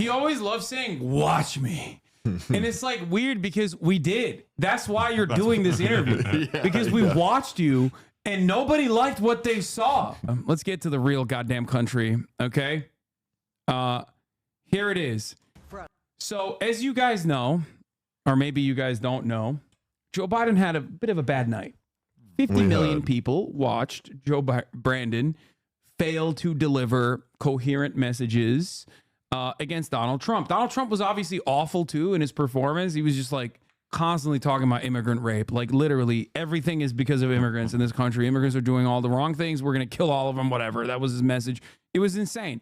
He always loves saying, watch me. And it's like weird because we did. That's why you're doing this interview. Because we watched you and nobody liked what they saw. Let's get to the real goddamn country, okay? Here it is. So as you guys know, or maybe you guys don't know, Joe Biden had a bit of a bad night. 50 million people watched Brandon fail to deliver coherent messages against Donald Trump. Donald Trump was obviously awful too in his performance. He was just like constantly talking about immigrant rape. Like literally everything is because of immigrants in this country. Immigrants are doing all the wrong things. We're going to kill all of them, whatever. That was his message. It was insane.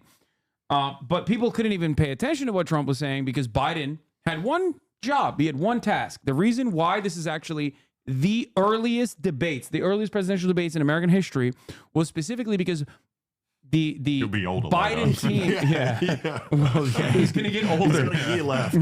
But people couldn't even pay attention to what Trump was saying because Biden had one job. He had one task. The reason why this is actually the earliest presidential debates in American history was specifically because the Biden team, well, he's going to get older. He's got a year left.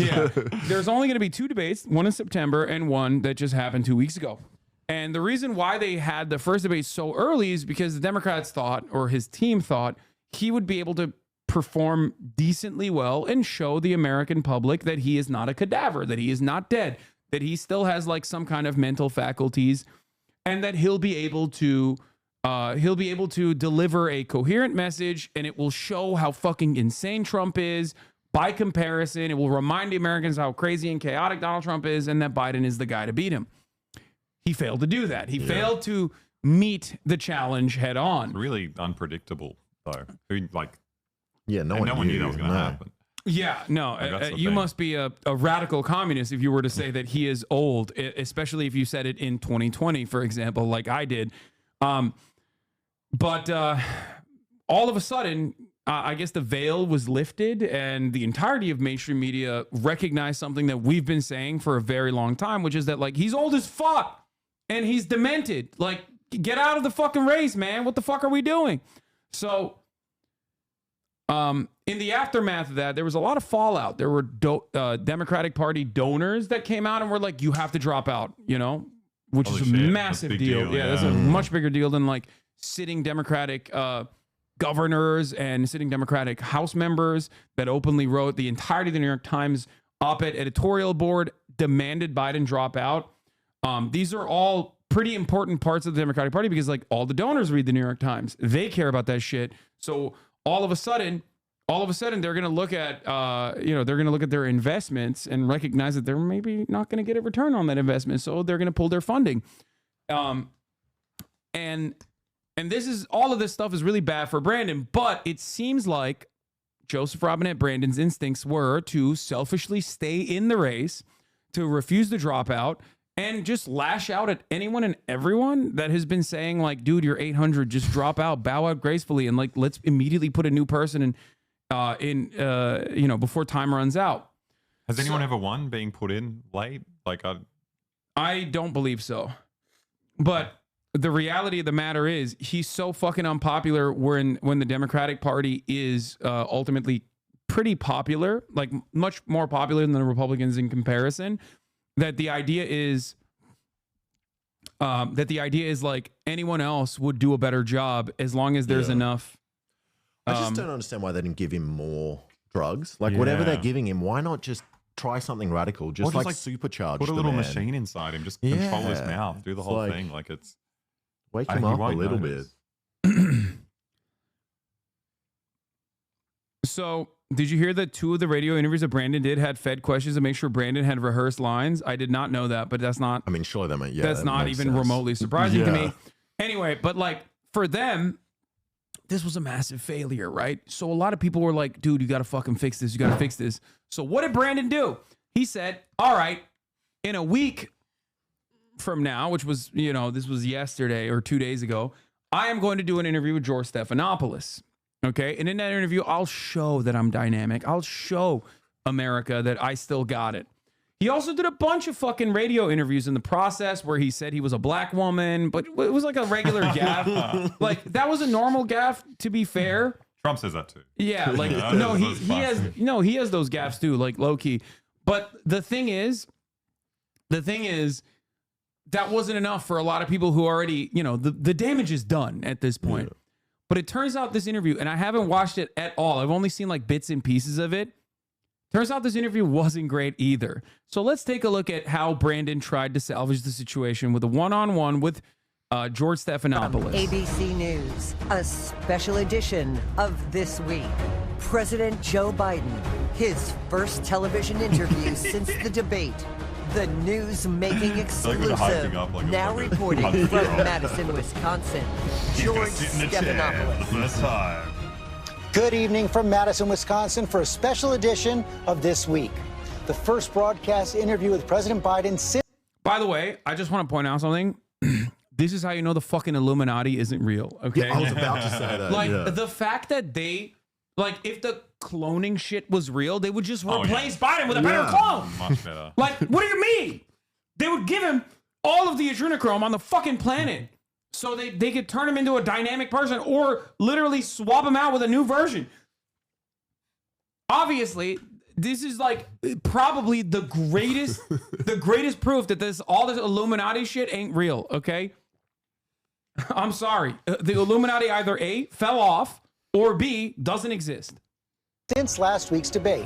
There's only going to be 2 debates, one in September and one that just happened 2 weeks ago. And the reason why they had the first debate so early is because the Democrats thought, or his team thought, he would be able to perform decently well and show the American public that he is not a cadaver, that he is not dead, that he still has like some kind of mental faculties, and that he'll be able to deliver a coherent message, and it will show how fucking insane Trump is. By comparison, it will remind the Americans how crazy and chaotic Donald Trump is, and that Biden is the guy to beat him. He failed to do that. He failed to meet the challenge head on. It's really unpredictable, though. No one knew that was going to happen. Yeah, no, you must be a radical communist if you were to say that he is old, especially if you said it in 2020, for example, like I did. But all of a sudden, I guess the veil was lifted and the entirety of mainstream media recognized something that we've been saying for a very long time, which is that like he's old as fuck and he's demented. Like, get out of the fucking race, man. What the fuck are we doing? So in the aftermath of that, there was a lot of fallout. There were Democratic Party donors that came out and were like, you have to drop out, which is a massive deal. Yeah, that's a much bigger deal than like sitting Democratic governors and sitting Democratic House members that openly wrote. The entirety of the New York Times op-ed editorial board demanded Biden drop out. These are all pretty important parts of the Democratic Party because like all the donors read the New York Times. They care about that shit. So all of a sudden, they're going to look at, they're going to look at their investments and recognize that they're maybe not going to get a return on that investment. So they're going to pull their funding. And all of this stuff is really bad for Brandon, but it seems like Joseph Robinette Brandon's instincts were to selfishly stay in the race, to refuse to drop out, and just lash out at anyone and everyone that has been saying like, dude, you're 800, just drop out, bow out gracefully, and like, let's immediately put a new person in, before time runs out. Has anyone ever won being put in late? Like, I don't believe so. But the reality of the matter is he's so fucking unpopular when the Democratic Party is ultimately pretty popular, like much more popular than the Republicans in comparison, that the idea is like anyone else would do a better job as long as there's enough. I just don't understand why they didn't give him more drugs. Like whatever they're giving him, why not just try something radical? Just like supercharge. Put a little machine inside him. Just control his mouth. Do the whole thing. Like it's wake him up a little bit. So, did you hear that 2 of the radio interviews that Brandon did had fed questions to make sure Brandon had rehearsed lines? I did not know that, but that's not. I mean, surely that might. Yeah, that's not even remotely surprising to me. Anyway, but like for them, this was a massive failure, right? So a lot of people were like, dude, you got to fucking fix this. You got to fix this. So what did Brandon do? He said, all right, in a week from now, which was, this was yesterday or 2 days ago, I am going to do an interview with George Stephanopoulos. Okay. And in that interview, I'll show that I'm dynamic. I'll show America that I still got it. He also did a bunch of fucking radio interviews in the process where he said he was a black woman, but it was like a regular gaffe. Like that was a normal gaffe, to be fair. Trump says that too. Yeah, like he has those gaffes too, like low key. But the thing is, that wasn't enough for a lot of people who already, the damage is done at this point. Yeah. But it turns out this interview, and I haven't watched it at all. I've only seen like bits and pieces of it. Turns out this interview wasn't great either. So let's take a look at how Brandon tried to salvage the situation with a one-on-one with George Stephanopoulos. ABC News, a special edition of This Week. President Joe Biden, his first television interview since the debate. The news-making exclusive, now reporting from Madison, Wisconsin, George Stephanopoulos. Good evening from Madison, Wisconsin for a special edition of This Week. The first broadcast interview with President Biden since... By the way, I just want to point out something. This is how you know the fucking Illuminati isn't real, okay? Yeah, I was about to say that. Like, the fact that they... Like, if the cloning shit was real, they would just replace Biden with a better clone. Much better. Like, what do you mean? They would give him all of the adrenochrome on the fucking planet so they could turn him into a dynamic person or literally swap him out with a new version. Obviously, this is like probably the greatest proof that all this Illuminati shit ain't real, okay? I'm sorry. The Illuminati either A, fell off, or B, doesn't exist. Since last week's debate.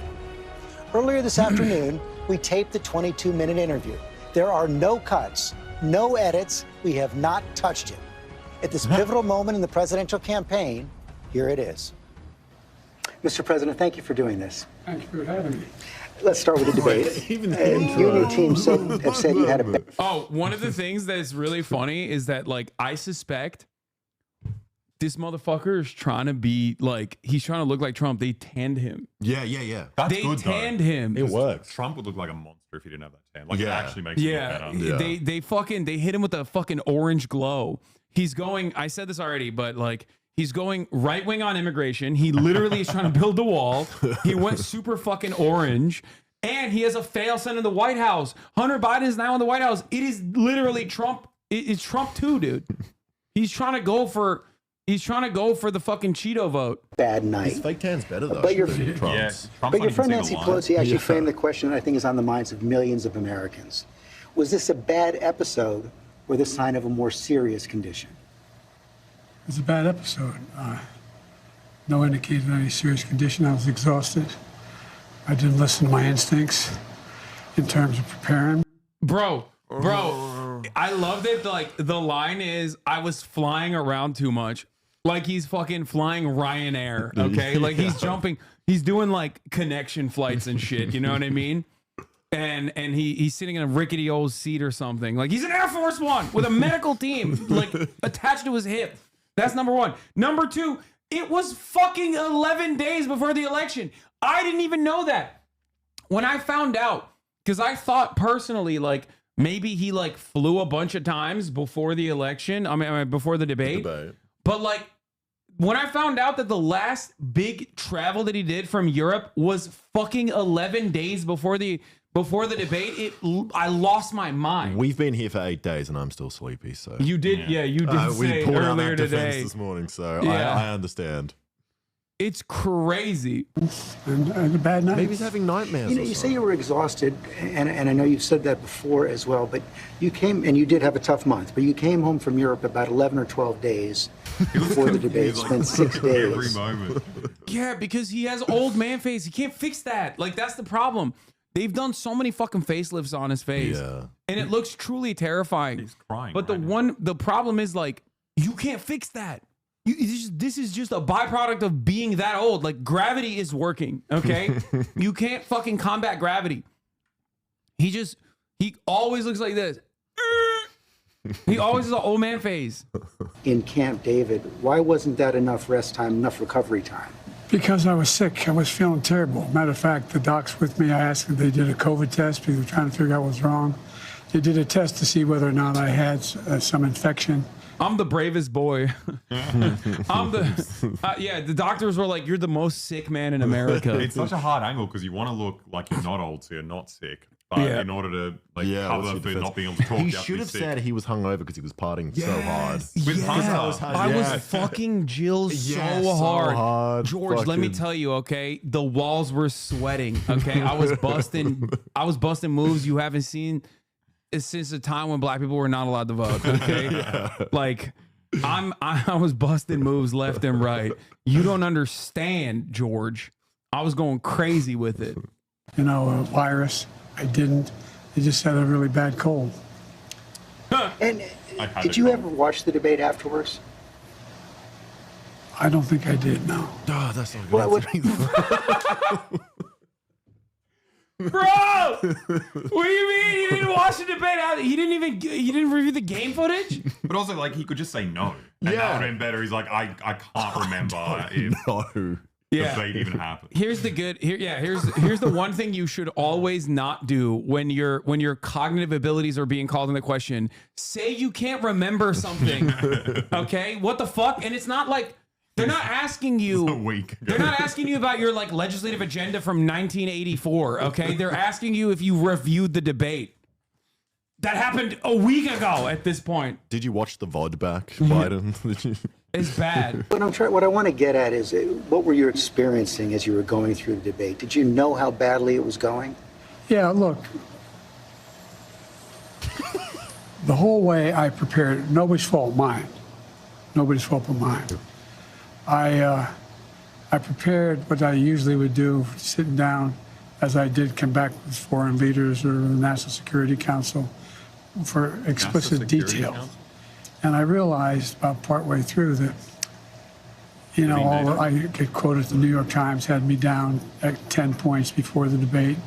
Earlier this afternoon, we taped the 22-minute interview. There are no cuts, no edits. We have not touched it. At this pivotal moment in the presidential campaign, here it is. Mr. President, thank you for doing this. Thank you for having me. Let's start with the debate. You and your team have said you had a... Oh, one of the things that's really funny is that, like, I suspect this motherfucker is trying to be like, he's trying to look like Trump. They tanned him. Yeah. That's they good, tanned though. him. It works. Trump would look like a monster if he didn't have that tan. Like, it actually makes him look better. They hit him with a fucking orange glow. He's going, I said this already, but like, he's going right wing on immigration. He literally is trying to build the wall. He went super fucking orange. And he has a fail son in the White House. Hunter Biden is now in the White House. It is literally Trump. It's Trump too, dude. He's trying to go for the fucking Cheeto vote. Bad night. His fake tan's better though. But your friend Nancy Pelosi actually framed the question that I think is on the minds of millions of Americans. Was this a bad episode or the sign of a more serious condition? It's a bad episode. No indication of any serious condition. I was exhausted. I didn't listen to my instincts in terms of preparing. Bro, I love that. Like, the line is, I was flying around too much. Like, he's fucking flying Ryanair, okay? Like, he's jumping, he's doing like connection flights and shit, you know what I mean? And he's sitting in a rickety old seat or something. Like, he's an Air Force One with a medical team, like, attached to his hip. That's number one. Number two, it was fucking 11 days before the election. I didn't even know that. When I found out, because I thought personally, like, maybe he like flew a bunch of times before the election. I mean, before the debate. But like, when I found out that the last big travel that he did from Europe was fucking 11 days before the debate, I lost my mind. We've been here for 8 days and I'm still sleepy. So you did, you did say earlier today this morning. So I understand. It's crazy. And a bad night. Maybe he's having nightmares. You know, you say you were exhausted, and I know you've said that before as well, but you came, and you did have a tough month, but you came home from Europe about 11 or 12 days before the debate, spent 6 days. Every moment. Yeah, because he has old man face. He can't fix that. Like, that's the problem. They've done so many fucking facelifts on his face. Yeah. And it looks truly terrifying. He's crying. But the problem is, like, you can't fix that. This is just a byproduct of being that old. Like, gravity is working, okay? You can't fucking combat gravity. He always looks like this. He always has an old man face. In Camp David, why wasn't that enough rest time, enough recovery time? Because I was sick. I was feeling terrible. Matter of fact, the docs with me, I asked if they did a COVID test because we were trying to figure out what was wrong. They did a test to see whether or not I had some infection. I'm the bravest boy. The doctors were like, you're the most sick man in America. It's such a hard angle because you want to look like you're not old, so you're not sick. But in order to cover for not being able to talk, he you have should have sick. said he was hungover because he was partying so hard. With Hunter. I was fucking Jill so hard. George, let me tell you, okay, the walls were sweating. Okay, I was busting moves you haven't seen since the time when black people were not allowed to vote. Okay, like I was busting moves left and right. You don't understand, George. I was going crazy with it. a virus. I didn't. They just had a really bad cold. And did you ever watch the debate afterwards? I don't think I did, no. Oh, that's not good. Bro, what do you mean you didn't watch the debate? He didn't review the game footage? But also, like, he could just say no. And that would have been better. He's like, I can't remember if the debate even happened. Here's the one thing you should always not do when your cognitive abilities are being called into question. Say you can't remember something. Okay? What the fuck? And it's not like they're not asking you. They're not asking you about your like legislative agenda from 1984. Okay, they're asking you if you reviewed the debate. That happened a week ago. At this point, did you watch the VOD back, Biden? It's bad. What I want to get at is, what were you experiencing as you were going through the debate? Did you know how badly it was going? Yeah, look. The whole way I prepared, nobody's fault, mine. Nobody's fault but mine. I prepared what I usually would do, sitting down, as I did come back with foreign leaders or the National Security Council for explicit detail. And I realized about partway through that, I get quoted, the New York Times had me down at 10 points before the debate,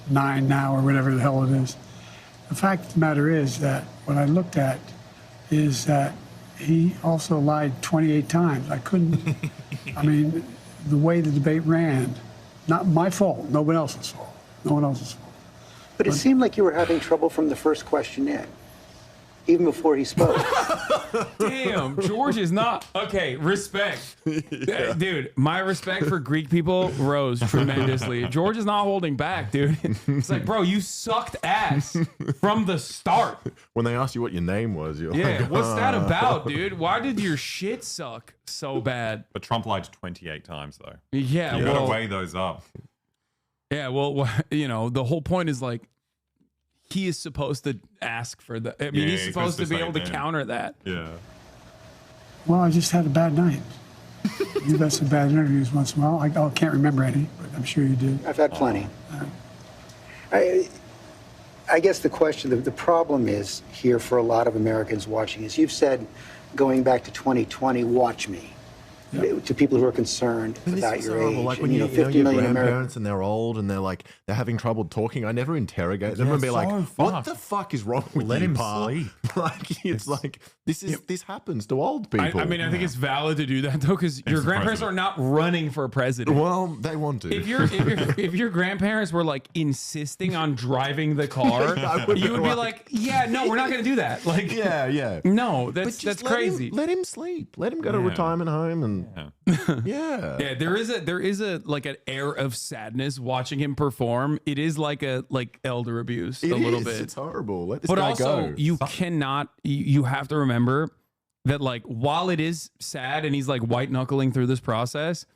9 now, or whatever the hell it is. The fact of the matter is that what I looked at is that he also lied 28 times. I couldn't, the way the debate ran, not my fault, no one else's fault. No one else's fault. But it seemed like you were having trouble from the first question in, even before he spoke. Damn, George is not. Okay, respect. Yeah. Dude, my respect for Greek people rose tremendously. George is not holding back, dude. It's like, bro, you sucked ass from the start. When they asked you what your name was, you're like, what's that about, dude? Why did your shit suck so bad? But Trump lied 28 times, though. Yeah, you gotta weigh those up. Yeah, well, the whole point is like, he is supposed to ask for the. He's supposed to be able to counter that. Yeah. Well, I just had a bad night. You've had some bad interviews once in a while. I can't remember any, but I'm sure you did. I've had plenty. I guess the question, the problem is here for a lot of Americans watching is, you've said, going back to 2020, watch me. Yep. To people who are concerned about your age. Like when you 50 million grandparents and they're old and they're having trouble talking. I never interrogate them and be like, "What the fuck is wrong with you? Let him sleep." Like it's like this happens to old people. I think it's valid to do that though, because your grandparents are not running for president. Well, they want to. If your grandparents were like insisting on driving the car, you would be like, "Yeah, no, we're not going to do that." Like, yeah. No, that's crazy. Let him sleep. Let him go to retirement home and. Yeah. There is a like an air of sadness watching him perform. It is like elder abuse a little bit. It's horrible. Let this but guy also, go. you cannot. You have to remember that like while it is sad and he's like white knuckling through this process,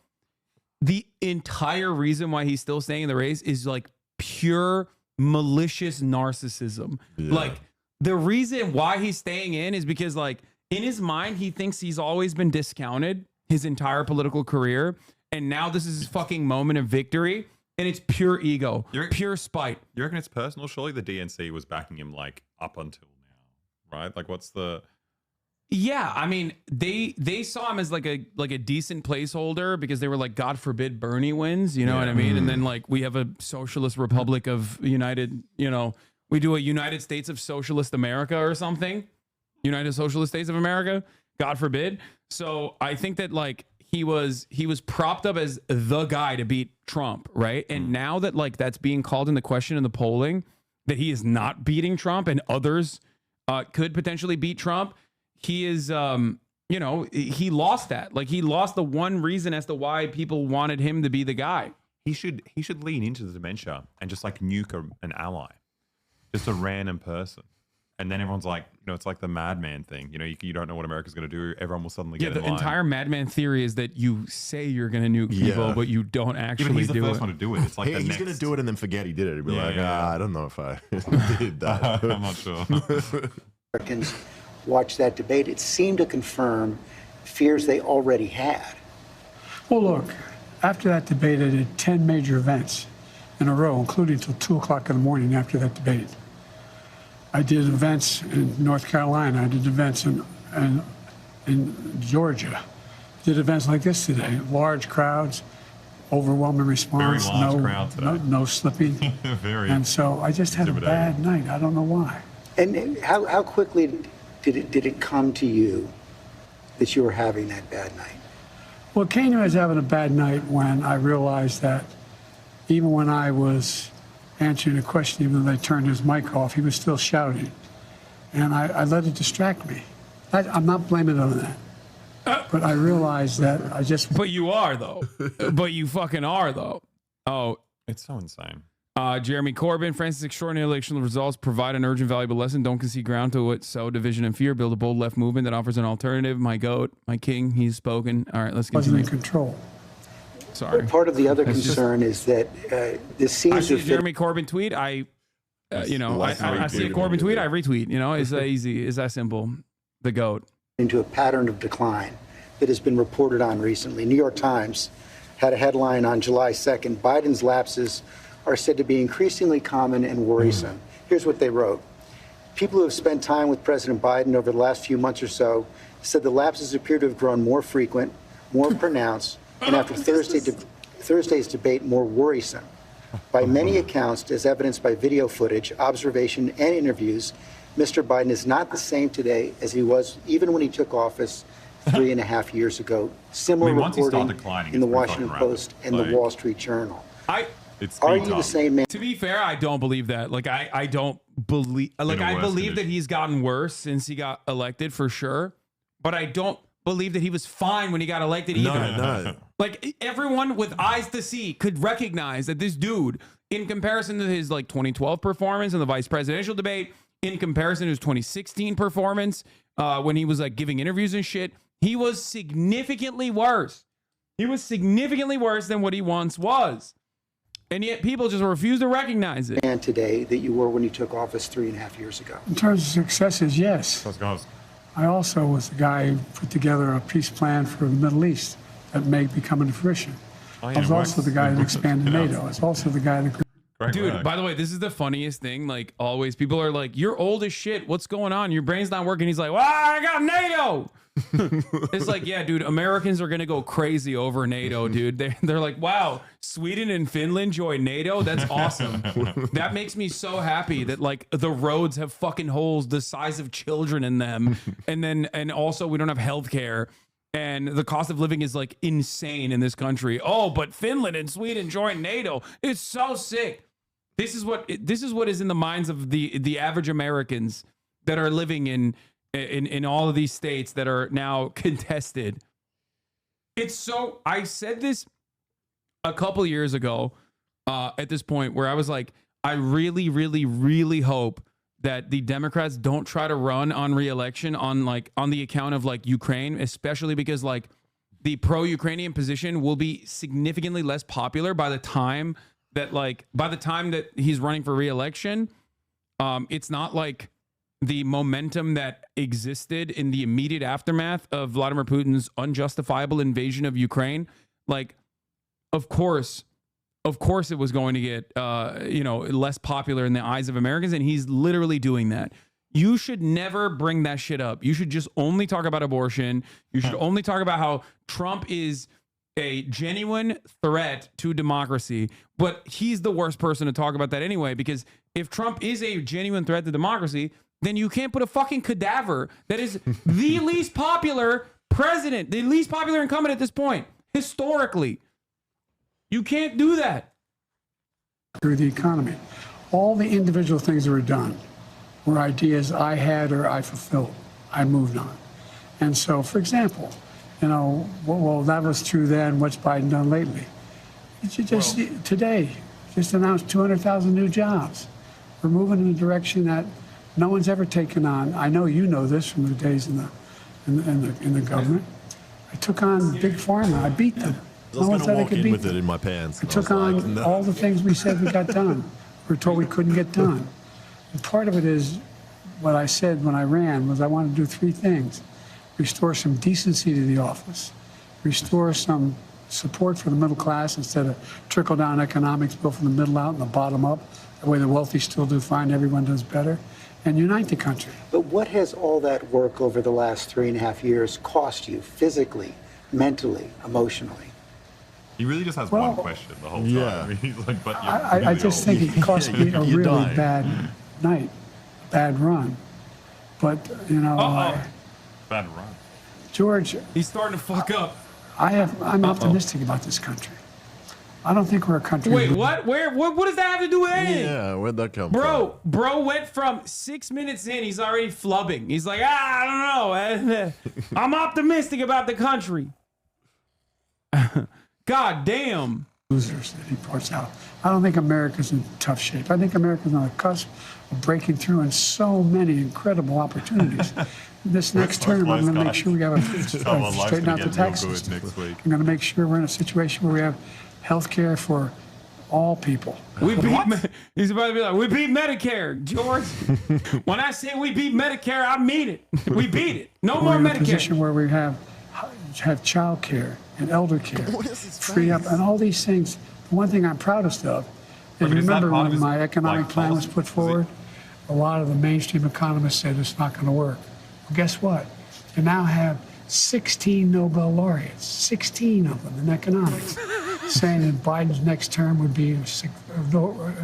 the entire reason why he's still staying in the race is like pure malicious narcissism. Yeah. Like the reason why he's staying in is because like in his mind he thinks he's always been discounted his entire political career, and now this is his fucking moment of victory, and it's pure ego, pure spite. You reckon it's personal? Surely the DNC was backing him like up until now, right? Like, what's the? Yeah, I mean, they saw him as like a decent placeholder because they were like, God forbid Bernie wins, you know what I mean? And then like we have a socialist republic of United, we do a United States of Socialist America or something, United Socialist States of America. God forbid. So I think that like he was propped up as the guy to beat Trump, right? And now that like that's being called into question in the polling, that he is not beating Trump and others could potentially beat Trump, he is he lost that. Like he lost the one reason as to why people wanted him to be the guy. He should lean into the dementia and just like nuke an ally, just a random person. And then everyone's like, it's like the madman thing. You don't know what America's going to do. Everyone will suddenly get in line. The entire madman theory is that you say you're going to nuke people, but you don't actually do it. He's the first one to do it. It's like he's going to do it and then forget he did it. He'll be I don't know if I did that. I'm not sure. Americans watch that debate. It seemed to confirm fears they already had. Well, look, after that debate, I did 10 major events in a row, including till 2 o'clock in the morning after that debate. I did events in North Carolina. I did events in Georgia. Did events like this today. Large crowds, overwhelming response. Very large crowd today. No slipping. Very. And so I just had a bad night. I don't know why. And how quickly did it come to you that you were having that bad night? Well, it came to me as having a bad night when I realized that even when I was answering a question, even though they turned his mic off, he was still shouting. And I let it distract me. I'm not blaming it on that. But I realized that I just... But you are, though. But you fucking are, though. Oh. It's so insane. Jeremy Corbyn, France's extraordinary election results provide an urgent, valuable lesson. Don't concede ground to it. Sow division and fear. Build a bold left movement that offers an alternative. My goat, my king, he's spoken. All right, let's continue. Wasn't in control. Sorry. Part of the other concern is that this seems I to see a fit. Jeremy Corbyn tweet. I see a Corbyn tweet. I retweet. You know, it's that easy. It's that simple. The goat. Into a pattern of decline that has been reported on recently. New York Times had a headline on July 2nd. Biden's lapses are said to be increasingly common and worrisome. Here's what they wrote. People who have spent time with President Biden over the last few months or so said the lapses appear to have grown more frequent, more pronounced, and after Thursday's debate, more worrisome. By many accounts, as evidenced by video footage, observation, and interviews, Mr. Biden is not the same today as he was even when he took office 3.5 years ago. Similar reporting in the Washington Post and the Wall Street Journal. Are you the same man? To be fair, I don't believe that. Like, I don't believe. Like, I believe that he's gotten worse since he got elected for sure, but I don't believe that he was fine when he got elected either. No. Like, everyone with eyes to see could recognize that this dude, in comparison to his like 2012 performance in the vice presidential debate, in comparison to his 2016 performance when he was like giving interviews and shit, he was significantly worse. He was significantly worse than what he once was. And yet people just refuse to recognize it. Man today that you were when you took office 3.5 years ago. In terms of successes, yes. I also was the guy who put together a peace plan for the Middle East that may be coming to fruition. I was also the guy that expanded NATO. I was also the guy that... Dude, by the way, this is the funniest thing. Like, always, people are like, you're old as shit. What's going on? Your brain's not working. He's like, well, I got NATO. It's like, yeah, dude, Americans are going to go crazy over NATO, dude. They're like, wow, Sweden and Finland join NATO? That's awesome. That makes me so happy that, like, the roads have fucking holes the size of children in them. And also we don't have healthcare. And the cost of living is like insane in this country. Oh, but Finland and Sweden joined NATO. It's so sick. This is what is in the minds of the average Americans that are living in all of these states that are now contested. It's so, I said this a couple years ago at this point where I was like, I really, really, really hope that the Democrats don't try to run on re-election on the account of like Ukraine, especially because like the pro-Ukrainian position will be significantly less popular by the time that he's running for re-election. It's not like the momentum that existed in the immediate aftermath of Vladimir Putin's unjustifiable invasion of Ukraine. Like, of course it was going to get, less popular in the eyes of Americans. And he's literally doing that. You should never bring that shit up. You should just only talk about abortion. You should only talk about how Trump is a genuine threat to democracy. But he's the worst person to talk about that anyway, because if Trump is a genuine threat to democracy, then you can't put a fucking cadaver that is the least popular president, the least popular incumbent at this point, historically. You can't do that. Through the economy. All the individual things that were done were ideas I had or I fulfilled. I moved on. And so, for example, well, that was true then. What's Biden done lately? Today, just announced 200,000 new jobs. We're moving in a direction that no one's ever taken on. I know you know this from the days in the government. I took on Big Pharma. I beat them. I was going to walk in with it in my pants. I took on all the things we said we got done. We were told we couldn't get done. And part of it is what I said when I ran was I wanted to do three things. Restore some decency to the office, restore some support for the middle class instead of trickle-down economics built from the middle out and the bottom up. The way the wealthy still do fine, everyone does better, and unite the country. But what has all that work over the last 3.5 years cost you physically, mentally, emotionally? He really just has one question the whole time. Yeah. He's like, but I just think it cost me a really bad night, a bad run. But, you know, bad run. George, He's starting to fuck up. I'm optimistic about this country. I don't think we're a country. Wait, what? What does that have to do with anything? Yeah, where'd that come from? Bro went from 6 minutes in, he's already flubbing. He's like, I don't know. I'm optimistic about the country. God damn. Losers that he points out. I don't think America's in tough shape. I think America's on the cusp of breaking through in so many incredible opportunities. This next term, I'm going to make sure we have straighten out the tax system. I'm going to make sure we're in a situation where we have health care for all people. He's about to be like, we beat Medicare, George. When I say we beat Medicare, I mean it. We beat it. No more We're in Medicare. a position where we have child care and elder care, free up, and all these things. The one thing I'm proudest of, and remember when my economic plan was put forward, a lot of the mainstream economists said it's not going to work. Well, guess what? You now have 16 Nobel laureates, 16 of them in economics, saying that Biden's next term would be,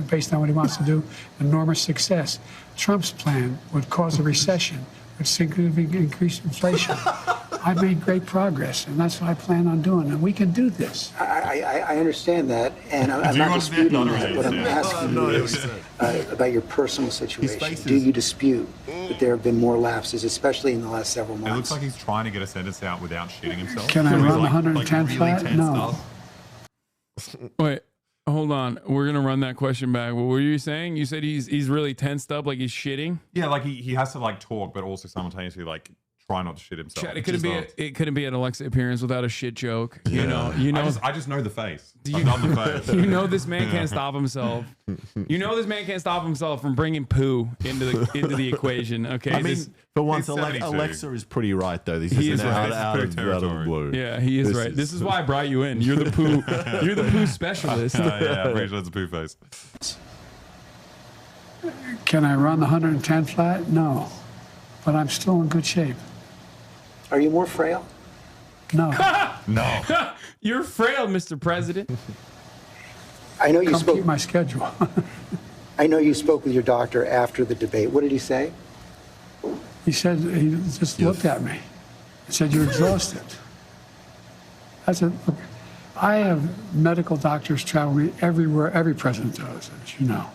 based on what he wants to do, enormous success. Trump's plan would cause a recession, would significantly increase inflation. I've made great progress, and that's what I plan on doing, and we can do this. I understand that, and I'm not disputing that. What I'm asking you is about your personal situation. Do you dispute that there have been more lapses, especially in the last several months? It looks like he's trying to get a sentence out without shitting himself. Can I run 110 flat? No. Wait, hold on. We're going to run that question back. What were you saying? You said he's really tensed up, like he's shitting? Yeah, like he has to like talk, but also simultaneously like try not to shit himself. Chad, it couldn't be an Alexa appearance without a shit joke. You know. I just know the face. I've done the face. You know this man can't stop himself. You know this man can't stop himself from bringing poo into the equation. Okay. I mean, for once, He's 72. Alexa is pretty right though. This He is is an right. out of the blue. Yeah, he is right. This is why I brought you in. You're the poo. You're the poo specialist. Yeah, I'm pretty sure it's a poo face. Can I run the 110 flat? No. But I'm still in good shape. Are you more frail? No. No. You're frail, Mr. President. I know you spoke. Keep my schedule. I know you spoke with your doctor after the debate. What did he say? He said, he just looked at me and said, you're exhausted. I said, look, I have medical doctors travel me everywhere, every president does, as you know.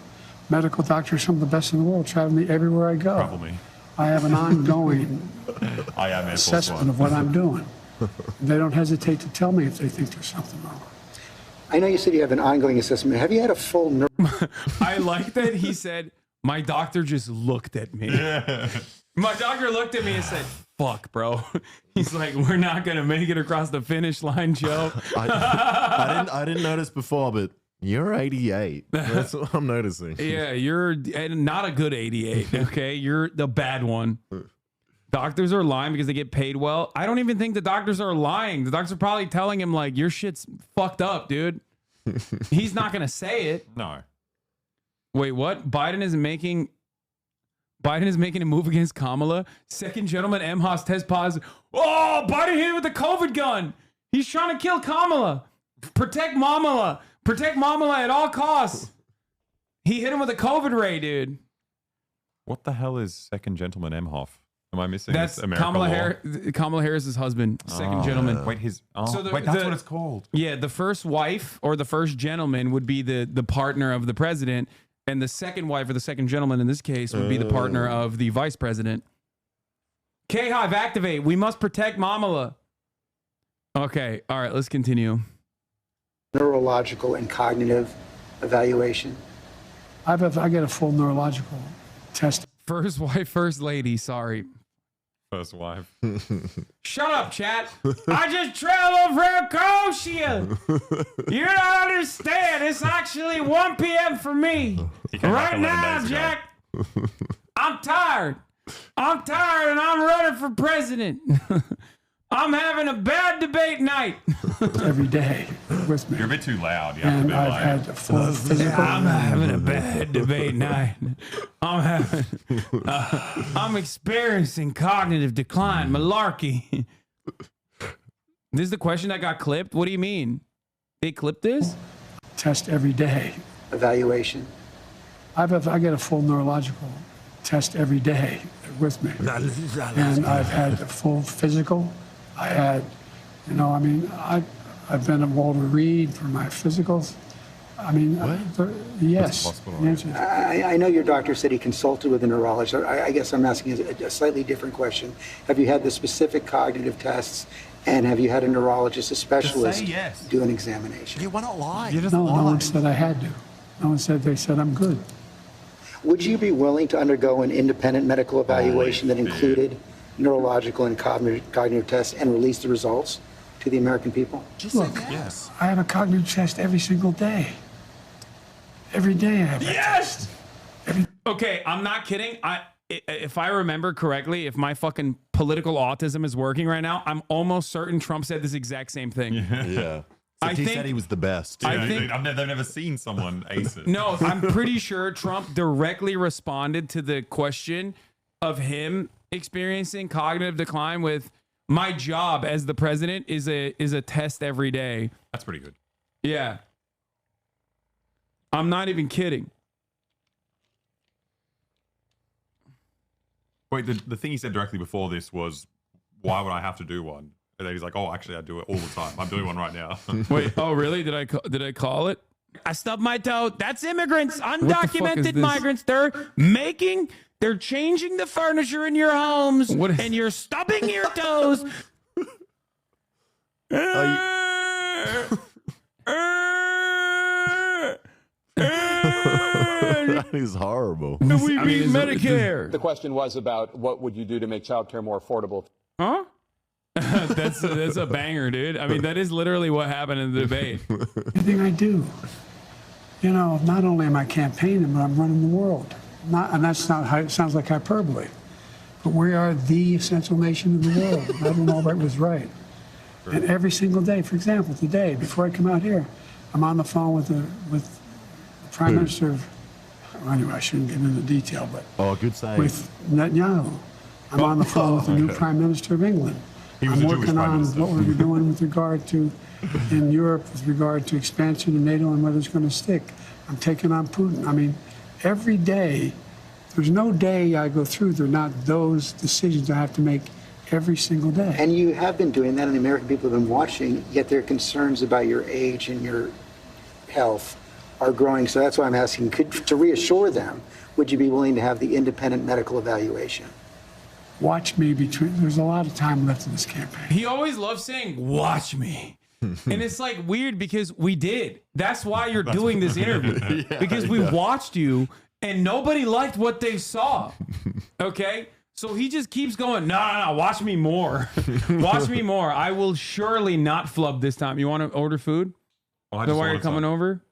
Medical doctors, some of the best in the world, travel me everywhere I go. Travel me. I have an ongoing I am assessment of what I'm doing. They don't hesitate to tell me if they think there's something wrong. I know you said you have an ongoing assessment. Have you had a full I like that he said, my doctor just looked at me. Yeah. My doctor looked at me and said, fuck, bro. He's like, we're not going to make it across the finish line, Joe. I didn't notice before, but you're 88. That's what I'm noticing. Yeah, you're not a good 88, okay? You're the bad one. Doctors are lying because they get paid well. I don't even think the doctors are lying. The doctors are probably telling him, like, your shit's fucked up, dude. He's not going to say it. No. Wait, what? Biden is making a move against Kamala. Second gentleman Emhoff test positive. Oh, Biden hit with the COVID gun. He's trying to kill Kamala. Protect Mamala. Protect Mamala at all costs. He hit him with a COVID ray, dude. What the hell is second gentleman Emhoff? Am I missing? That's Kamala Harris's husband, second gentleman. Wait, that's what it's called. Yeah, the first wife or the first gentleman would be the partner of the president, and the second wife or the second gentleman in this case would be the partner of the vice president. K-Hive, activate. We must protect Mamala. Okay, all right, let's continue. Neurological and cognitive evaluation? I get a full neurological test. First wife, first lady, sorry. First wife. Shut up, chat. I just traveled from Croatia. You don't understand. It's actually 1 p.m. for me. Right now, Jack. I'm tired. I'm tired and I'm running for president. I'm having a bad debate night. every day with me. You're a bit too loud. You have to And be I've like, had the full physical. I'm having a bad debate night. I'm experiencing cognitive decline. Malarkey. This is the question that got clipped. What do you mean? They clipped this? Test every day. Evaluation. I get a full neurological test every day with me. And I've had a full physical. I had, I've been at Walter Reed for my physicals. Yes. I know your doctor said he consulted with a neurologist. I guess I'm asking a slightly different question. Have you had the specific cognitive tests, and have you had a neurologist, a specialist, yes. do an examination? Yeah, why not lie? No one said I had to. No one said, they said I'm good. Would you be willing to undergo an independent medical evaluation that included neurological and cognitive tests and release the results to the American people? Look, Yes. I have a cognitive test every single day. Every day I have that test. Okay, I'm not kidding. If I remember correctly, if my fucking political autism is working right now, I'm almost certain Trump said this exact same thing. Yeah. He said he was the best. they've never seen someone ace it. No, I'm pretty sure Trump directly responded to the question of him experiencing cognitive decline with, my job as the president is a test every day. That's pretty good. Yeah. I'm not even kidding. Wait, the thing he said directly before this was, why would I have to do one? And then he's like, oh, actually, I do it all the time. I'm doing one right now. Wait, oh, really? Did I call it? I stubbed my toe. That's immigrants, undocumented migrants. They're changing the furniture in your homes, and you're stubbing your toes. That is horrible. We beat Medicare. The question was about what would you do to make childcare more affordable? Huh? That's a banger, dude. I mean, that is literally what happened in the debate. Everything I do. Not only am I campaigning, but I'm running the world. And that's not how it sounds like hyperbole. But we are the essential nation of the world. Madeleine Albright was right. And every single day, for example, today, before I come out here, I'm on the phone with the Prime Minister of, anyway, I shouldn't get into detail, but good save. with Netanyahu. I'm on the phone with the new Prime Minister of England. I'm working on what we're doing with regard to, in Europe, with regard to expansion of NATO and whether it's going to stick. I'm taking on Putin. I mean, every day, there's no day I go through, there are not those decisions I have to make every single day. And you have been doing that, and the American people have been watching, yet their concerns about your age and your health are growing. So that's why I'm asking, to reassure them, would you be willing to have the independent medical evaluation? Watch me there's a lot of time left in this campaign. He always loves saying, watch me. And it's like weird because we did. That's why you're doing this interview. Because we watched you and nobody liked what they saw. Okay? So he just keeps going, no, watch me more. Watch me more. I will surely not flub this time. You want to order food? Oh, So why are you coming over?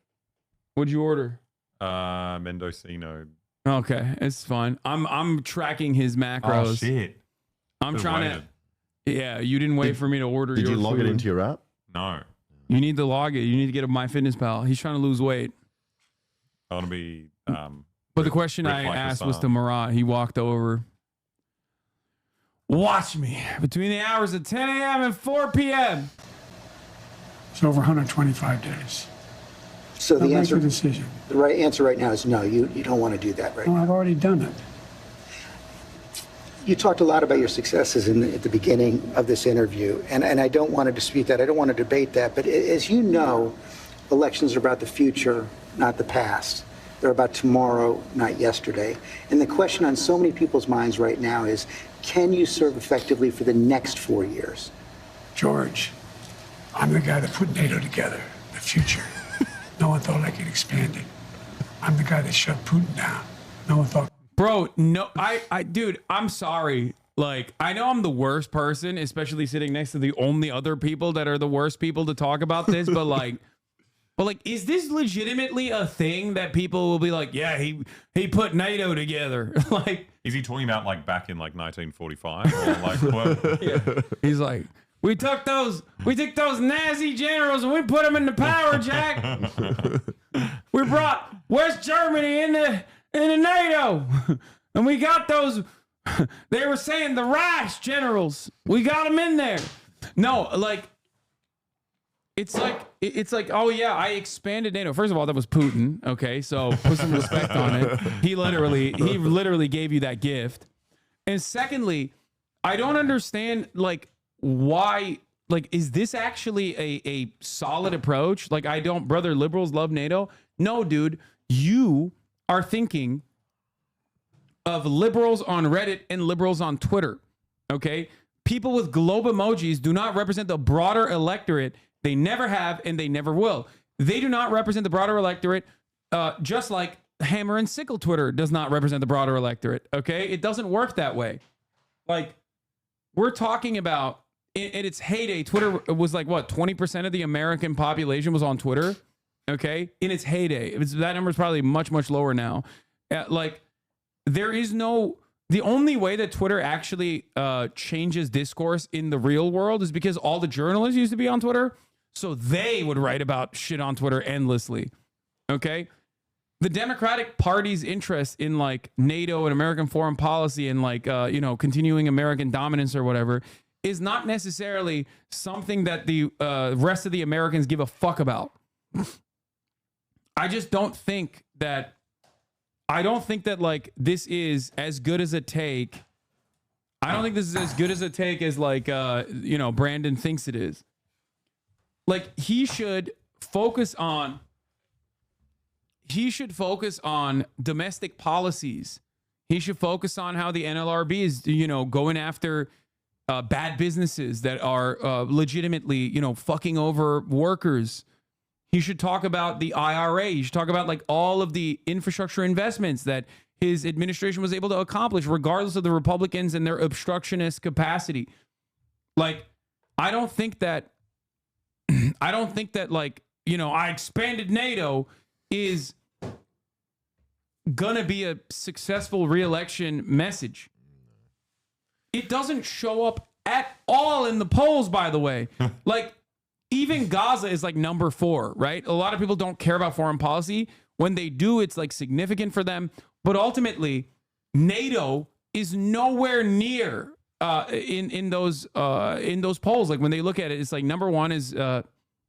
What'd you order? Mendocino. Okay, it's fine. I'm tracking his macros. Oh, shit. I'm trying to. Yeah, you didn't wait for me to order. Did you log it into your app? No. You need to log it. You need to get a MyFitnessPal. He's trying to lose weight. I want to be. But the question I asked was to Marat. He walked over. Watch me between the hours of 10 a.m. and 4 p.m. It's over 125 days. So the Make answer, a decision. the right answer right now is no, you don't want to do that right No, now. I've already done it. You talked a lot about your successes at the beginning of this interview, and I don't want to dispute that. I don't want to debate that. But as you know, elections are about the future, not the past. They're about tomorrow, not yesterday. And the question on so many people's minds right now is, can you serve effectively for the next 4 years? George, I'm the guy that put NATO together, the future. No one thought I could expand it. I'm the guy that shut Putin down. No one thought. Bro, no, dude, I'm sorry. Like, I know I'm the worst person, especially sitting next to the only other people that are the worst people to talk about this, but like, is this legitimately a thing that people will be like, yeah, he put NATO together? Like, Is he talking about like back in like 1945 or like what? yeah. He's like, We took those Nazi generals and we put them into power, Jack. We brought West Germany into NATO, and we got those. They were saying the Reich generals. We got them in there. No, like it's like oh yeah, I expanded NATO. First of all, that was Putin. Okay, so put some respect on it. He literally gave you that gift. And secondly, I don't understand like why. Like, is this actually a solid approach? Like, brother, liberals love NATO. No, dude, you are thinking of liberals on Reddit and liberals on Twitter. Okay. People with globe emojis do not represent the broader electorate. They never have, and they never will. They do not represent the broader electorate, just like hammer and sickle Twitter does not represent the broader electorate. Okay. It doesn't work that way. Like, we're talking about in its heyday, Twitter was like, what, 20% of the American population was on Twitter? Okay. In its heyday. That number is probably much, much lower now. Like, there is the only way that Twitter actually changes discourse in the real world is because all the journalists used to be on Twitter. So they would write about shit on Twitter endlessly. Okay. The Democratic Party's interest in like NATO and American foreign policy and like, continuing American dominance or whatever is not necessarily something that the rest of the Americans give a fuck about. I just don't think that like this is as good as a take. I don't think this is as good as a take as like, Brandon thinks it is. Like, he should focus on domestic policies. He should focus on how the NLRB is, going after bad businesses that are legitimately, fucking over workers. He should talk about the IRA. He should talk about like all of the infrastructure investments that his administration was able to accomplish, regardless of the Republicans and their obstructionist capacity. Like, I don't think that like, I expanded NATO is gonna be a successful re-election message. It doesn't show up at all in the polls, by the way. Like, even Gaza is like number 4, right? A lot of people don't care about foreign policy. When they do, it's like significant for them. But ultimately, NATO is nowhere near in those polls. Like, when they look at it, it's like number 1 is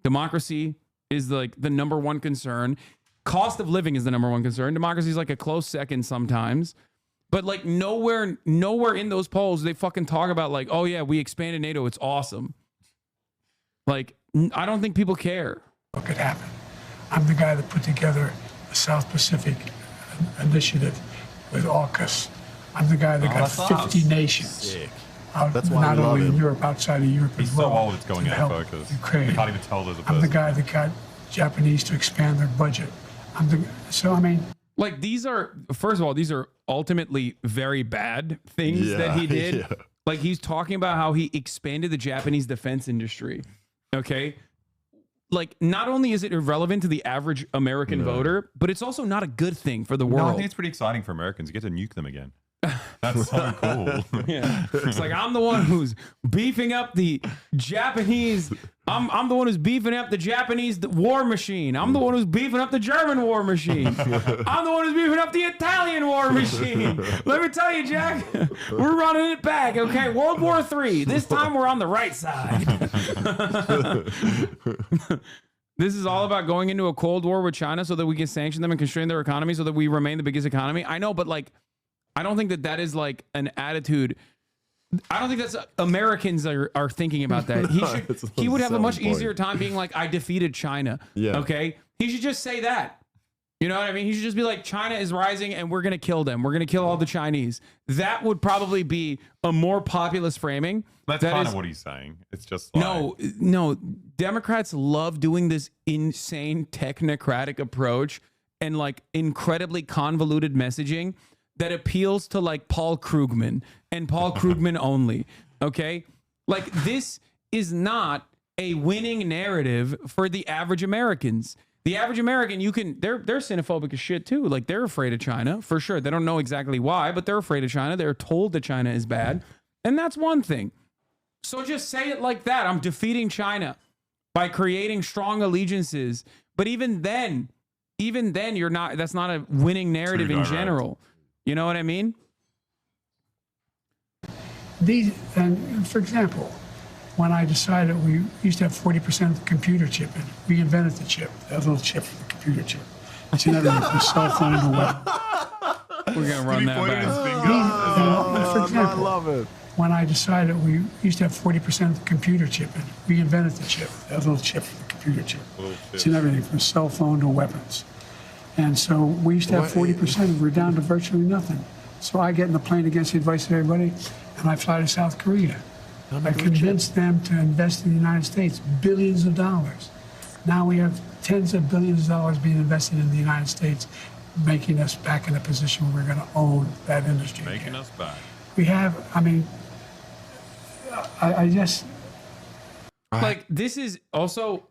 democracy is like the number 1 concern. Cost of living is the number 1 concern. Democracy is like a close second sometimes. But like nowhere in those polls they fucking talk about like, oh yeah, we expanded NATO, it's awesome. Like, I don't think people care. What could happen? I'm the guy that put together the South Pacific Initiative with AUKUS. I'm the guy that got 50 nations. Sick. That's why not only in Europe, outside of Europe He's as well. so old, it's going out of focus. Ukraine. You can't even tell there's a person. I'm the guy that got Japanese to expand their budget. Like, these are, first of all, these are ultimately very bad things that he did. Yeah. Like, he's talking about how he expanded the Japanese defense industry. Okay. Like, not only is it irrelevant to the average American voter, but it's also not a good thing for the world. No, I think it's pretty exciting for Americans. You get to nuke them again. That's so cool. Yeah. It's like, I'm the one who's beefing up the Japanese. I'm the one who's beefing up the Japanese war machine. I'm the one who's beefing up the German war machine. I'm the one who's beefing up the Italian war machine. Let me tell you, Jack, we're running it back. Okay, World War III. This time we're on the right side. This is all about going into a Cold War with China so that we can sanction them and constrain their economy so that we remain the biggest economy. I know, but like, I don't think that is like an attitude. I don't think that's Americans are thinking about that. He would have a much easier time being like, I defeated China. Yeah. Okay. He should just say that. You know what I mean? He should just be like, China is rising and we're going to kill them. We're going to kill all the Chinese. That would probably be a more populist framing. That's kind of what he's saying. It's just like... No. Democrats love doing this insane technocratic approach and like incredibly convoluted messaging that appeals to like Paul Krugman and Paul Krugman only. Okay. Like, this is not a winning narrative for the average Americans. The average American, they're xenophobic as shit too. Like, they're afraid of China for sure. They don't know exactly why, but they're afraid of China. They're told that China is bad. And that's one thing. So just say it like that. I'm defeating China by creating strong allegiances. But even then you're not, that's not a winning narrative in general. You know what I mean? And for example, when I decided we used to have 40% of the computer chip in it, we invented the chip, that little chip for the computer chip. It's in everything from cell phone to web. We're going to run that back. For example, I love it. when I decided we used to have 40% of the computer chip in it, we invented the chip, that little chip for the computer chip. It's in everything from cell phone to weapons. And so we used to have 40%, and we're down to virtually nothing. So I get in the plane against the advice of everybody, and I fly to South Korea. I convinced them to invest in the United States, billions of dollars. Now we have tens of billions of dollars being invested in the United States, making us back in a position where we're going to own that industry. Making us back. We have, I mean, I just... Like, this is also,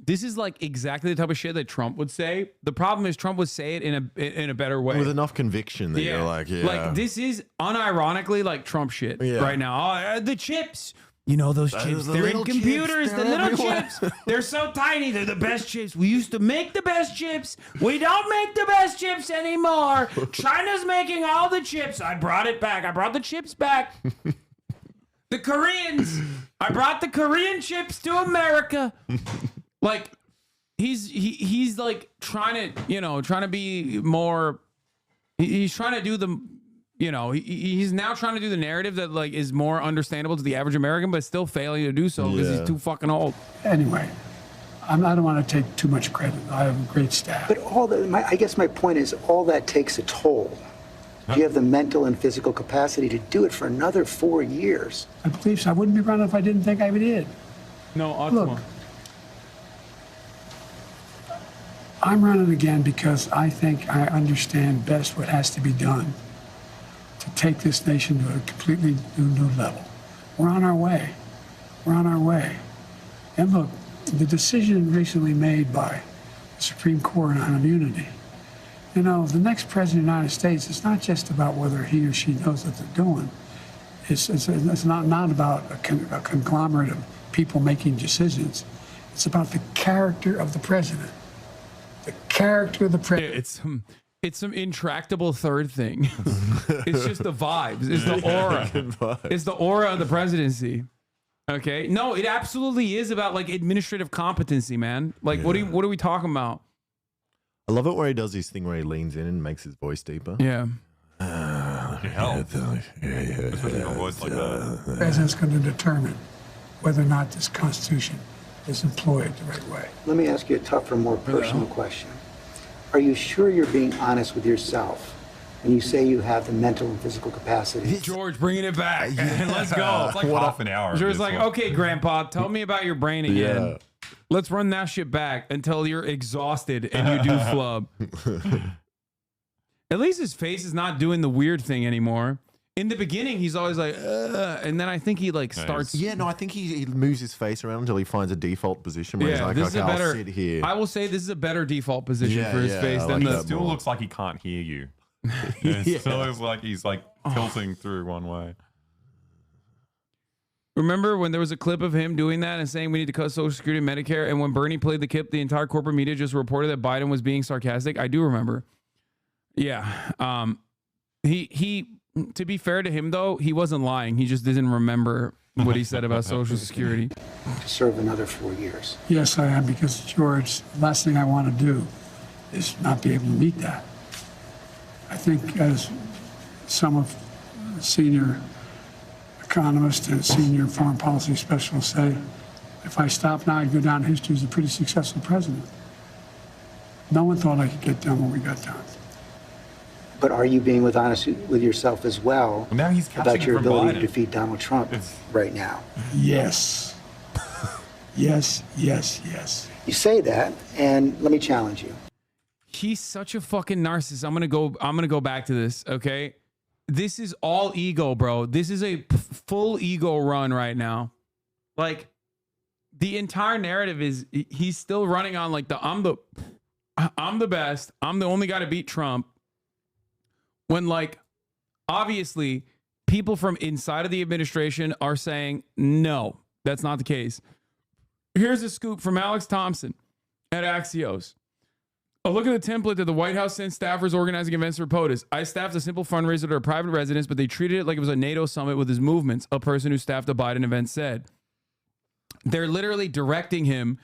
this is like exactly the type of shit that Trump would say. The problem is Trump would say it in a better way. With enough conviction that you're like, yeah. Like, this is unironically like Trump shit right now. Oh, the chips. You know those chips, they're in computers, the little chips. They're so tiny, they're the best chips. We used to make the best chips. We don't make the best chips anymore. China's making all the chips. I brought it back. I brought the chips back. The Koreans. I brought the Korean chips to America. Like, he's like trying to be more. He's trying to do the, he's now trying to do the narrative that like is more understandable to the average American, but still failing to do so because he's too fucking old. Anyway, I don't want to take too much credit. I have a great staff. But I guess my point is, all that takes a toll. Do you have the mental and physical capacity to do it for another 4 years? I believe so. I wouldn't be running if I didn't think I did. No, look, I'm running again because I think I understand best what has to be done to take this nation to a completely new level. We're on our way. We're on our way. And look, the decision recently made by the Supreme Court on immunity, the next president of the United States, it's not just about whether he or she knows what they're doing. It's not about a conglomerate of people making decisions. It's about the character of the president. The character of the president. It's some intractable third thing. It's just the vibes. It's the aura. It's the aura of the presidency. Okay. No, it absolutely is about like administrative competency, man. Like, what are we talking about? I love it where he does his thing where he leans in and makes his voice deeper. Yeah. It helps. Especially a voice like that. The president's going to determine whether or not this Constitution is employed the right way. Let me ask you a tougher, more personal question. Are you sure you're being honest with yourself when you say you have the mental and physical capacity? George, bringing it back. Let's go. It's like half an hour. George's like, okay, Grandpa, tell me about your brain again. Yeah. Let's run that shit back until you're exhausted and you do flub. At least his face is not doing the weird thing anymore. In the beginning, he's always like, and then I think he like starts. Yeah, no, I think he moves his face around until he finds a default position where he's like, okay, I'll sit here. I will say this is a better default position for his face than it still looks like he can't hear you. It still looks like he's like tilting through one way. Remember when there was a clip of him doing that and saying we need to cut Social Security and Medicare, and when Bernie played the clip, the entire corporate media just reported that Biden was being sarcastic? I do remember. Yeah. He to be fair to him though, he wasn't lying. He just didn't remember what he said about Social Security. To serve another 4 years. Yes, I am, because George, the last thing I want to do is not be able to meet that. I think as some of the senior economists and senior foreign policy specialists say, if I stop now, I'd go down in history as a pretty successful president. No one thought I could get done what we got done. But are you being honest with yourself as well now he's about your ability Biden. to defeat Donald Trump right now? Yes. Yes. You say that, and let me challenge you. He's such a fucking narcissist. I'm gonna go back to this, okay? This is all ego, bro. This is a full ego run right now. Like, the entire narrative is he's still running on like I'm the best. I'm the only guy to beat Trump. When like obviously people from inside of the administration are saying, no, that's not the case. Here's a scoop from Alex Thompson at Axios. A look at the template that the White House sent staffers organizing events for POTUS. I staffed a simple fundraiser at a private residence, but they treated it like it was a NATO summit with his movements, a person who staffed a Biden event said. They're literally directing him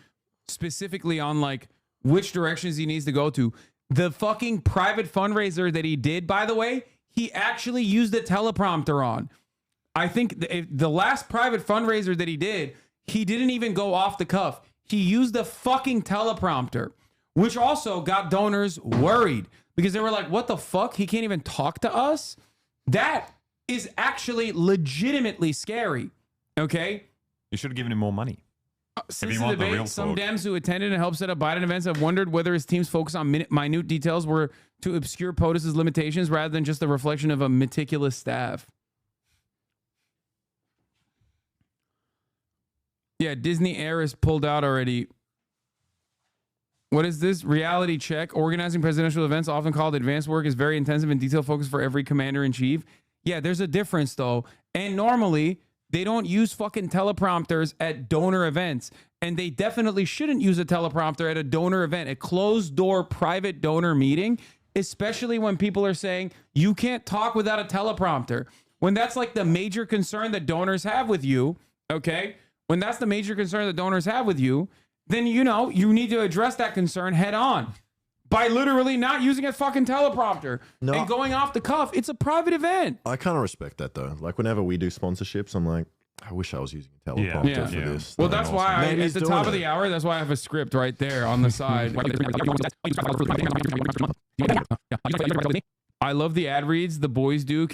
specifically on like which directions he needs to go to. The fucking private fundraiser that he did, by the way, he actually used a teleprompter on. I think the last private fundraiser that he did, he didn't even go off the cuff. He used the fucking teleprompter, which also got donors worried because they were like, what the fuck? He can't even talk to us? That is actually legitimately scary. Okay? You should have given him more money. Since the debate, some Dems who attended and helped set up Biden events have wondered whether his team's focus on minute details were to obscure POTUS's limitations rather than just a reflection of a meticulous staff. Yeah, Disney heiress pulled out already. What is this? Reality check. Organizing presidential events, often called advanced work, is very intensive and detail focused for every commander-in-chief. Yeah, there's a difference, though. And normally, they don't use fucking teleprompters at donor events. And they definitely shouldn't use a teleprompter at a donor event, a closed-door private donor meeting, especially when people are saying, you can't talk without a teleprompter. When that's like the major concern that donors have with you, okay? When that's the major concern that donors have with you, then, you know, you need to address that concern head on by literally not using a fucking teleprompter and going off the cuff. It's a private event. I kind of respect that, though. Like, whenever we do sponsorships, I'm like, I wish I was using a teleprompter for this. Well, that's why at the top of the hour, that's why I have a script right there on the side. I love the ad reads the boys do.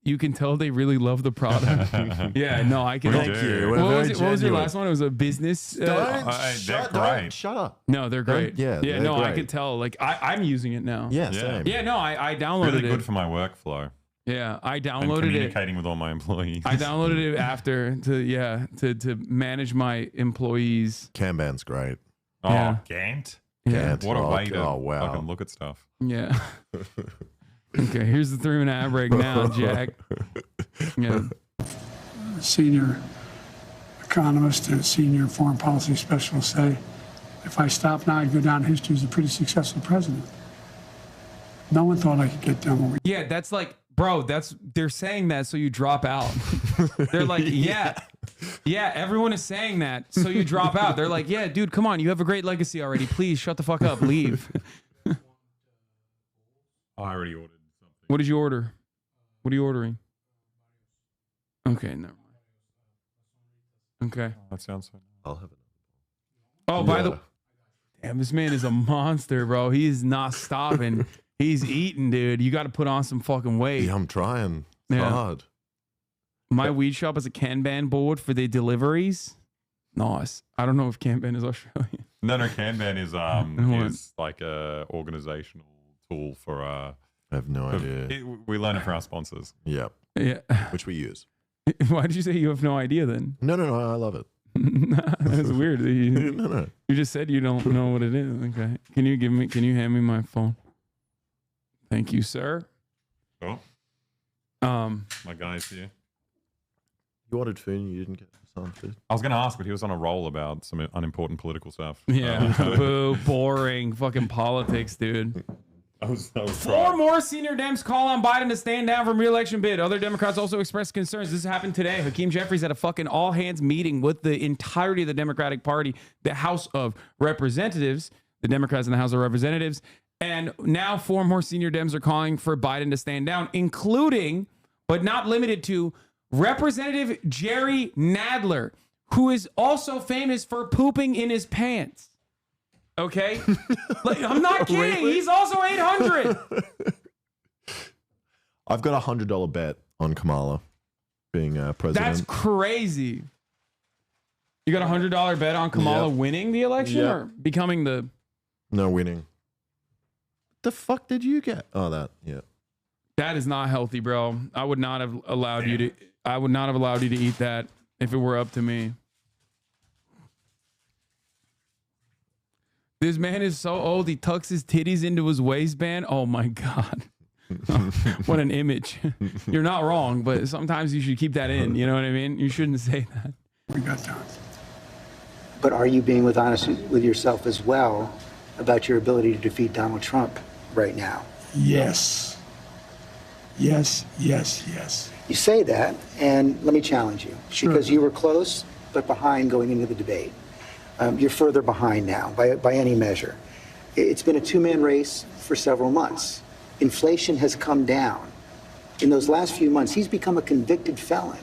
You can tell they really love the product. Yeah, no, I can. Thank you. What was your last one? It was a business. They're great. Shut up. No, they're great. Yeah, no, great. I could tell. Like I'm using it now. Yeah, same. Yeah, no, I downloaded it. Really good for my workflow. Yeah, I downloaded and communicating with all my employees. I downloaded it after to manage my employees. Kanban's great. Oh, Yeah. Gantt. Yeah. What a way to wow. fucking look at stuff. Yeah. Okay, here's the 3-minute ad break now, Jack. Yeah. Senior economist and senior foreign policy specialist say, if I stop now, I'd go down in history as a pretty successful president. No one thought I could get done what we Yeah, that's like, bro, they're saying that so you drop out. They're like, yeah, everyone is saying that so you drop out. They're like, yeah, dude, come on, you have a great legacy already. Please shut the fuck up, leave. I already ordered something. What did you order? What are you ordering? Okay, never mind. Okay. That sounds so nice. I'll have it. Oh, by the way, damn, this man is a monster, bro. He is not stopping. He's eating, dude. You got to put on some fucking weight. Yeah, I'm trying. Yeah. Hard. My weed shop has a Kanban board for the deliveries. Nice. I don't know if Kanban is Australian. No, Kanban is like a organizational tool for. I have no idea. We learn it from our sponsors. Yeah. Yeah. Which we use. Why did you say you have no idea then? No, I love it. That's weird. No. You just said you don't know what it is. Okay. Can you hand me my phone? Thank you, sir. Oh. My guy's here. You ordered food and you didn't get some food? I was going to ask, but he was on a roll about some unimportant political stuff. Yeah. Boo, boring fucking politics, dude. I was Four more senior Dems call on Biden to stand down from re-election bid. Other Democrats also expressed concerns. This happened today. Hakeem Jeffries had a fucking all-hands meeting with the entirety of the Democratic Party, the House of Representatives, the Democrats in the House of Representatives. And now 4 more senior Dems are calling for Biden to stand down, including, but not limited to, Representative Jerry Nadler, who is also famous for pooping in his pants. Okay? Like, I'm not kidding. Really? He's also 800. I've got a $100 bet on Kamala being president. That's crazy. You got a $100 bet on Kamala winning the election or becoming the... No, winning. The fuck did you get? Oh, that, yeah. That is not healthy, bro. I would not have allowed you to... I would not have allowed you to eat that if it were up to me. This man is so old, he tucks his titties into his waistband. Oh my God. What an image. You're not wrong, but sometimes you should keep that in. You know what I mean? You shouldn't say that. We got time. But are you being honest with yourself as well about your ability to defeat Donald Trump right now? Yes. Yes, yes, yes. You say that, and let me challenge you. Because you were close, but behind going into the debate. You're further behind now, by any measure. It's been a two-man race for several months. Inflation has come down. In those last few months, he's become a convicted felon.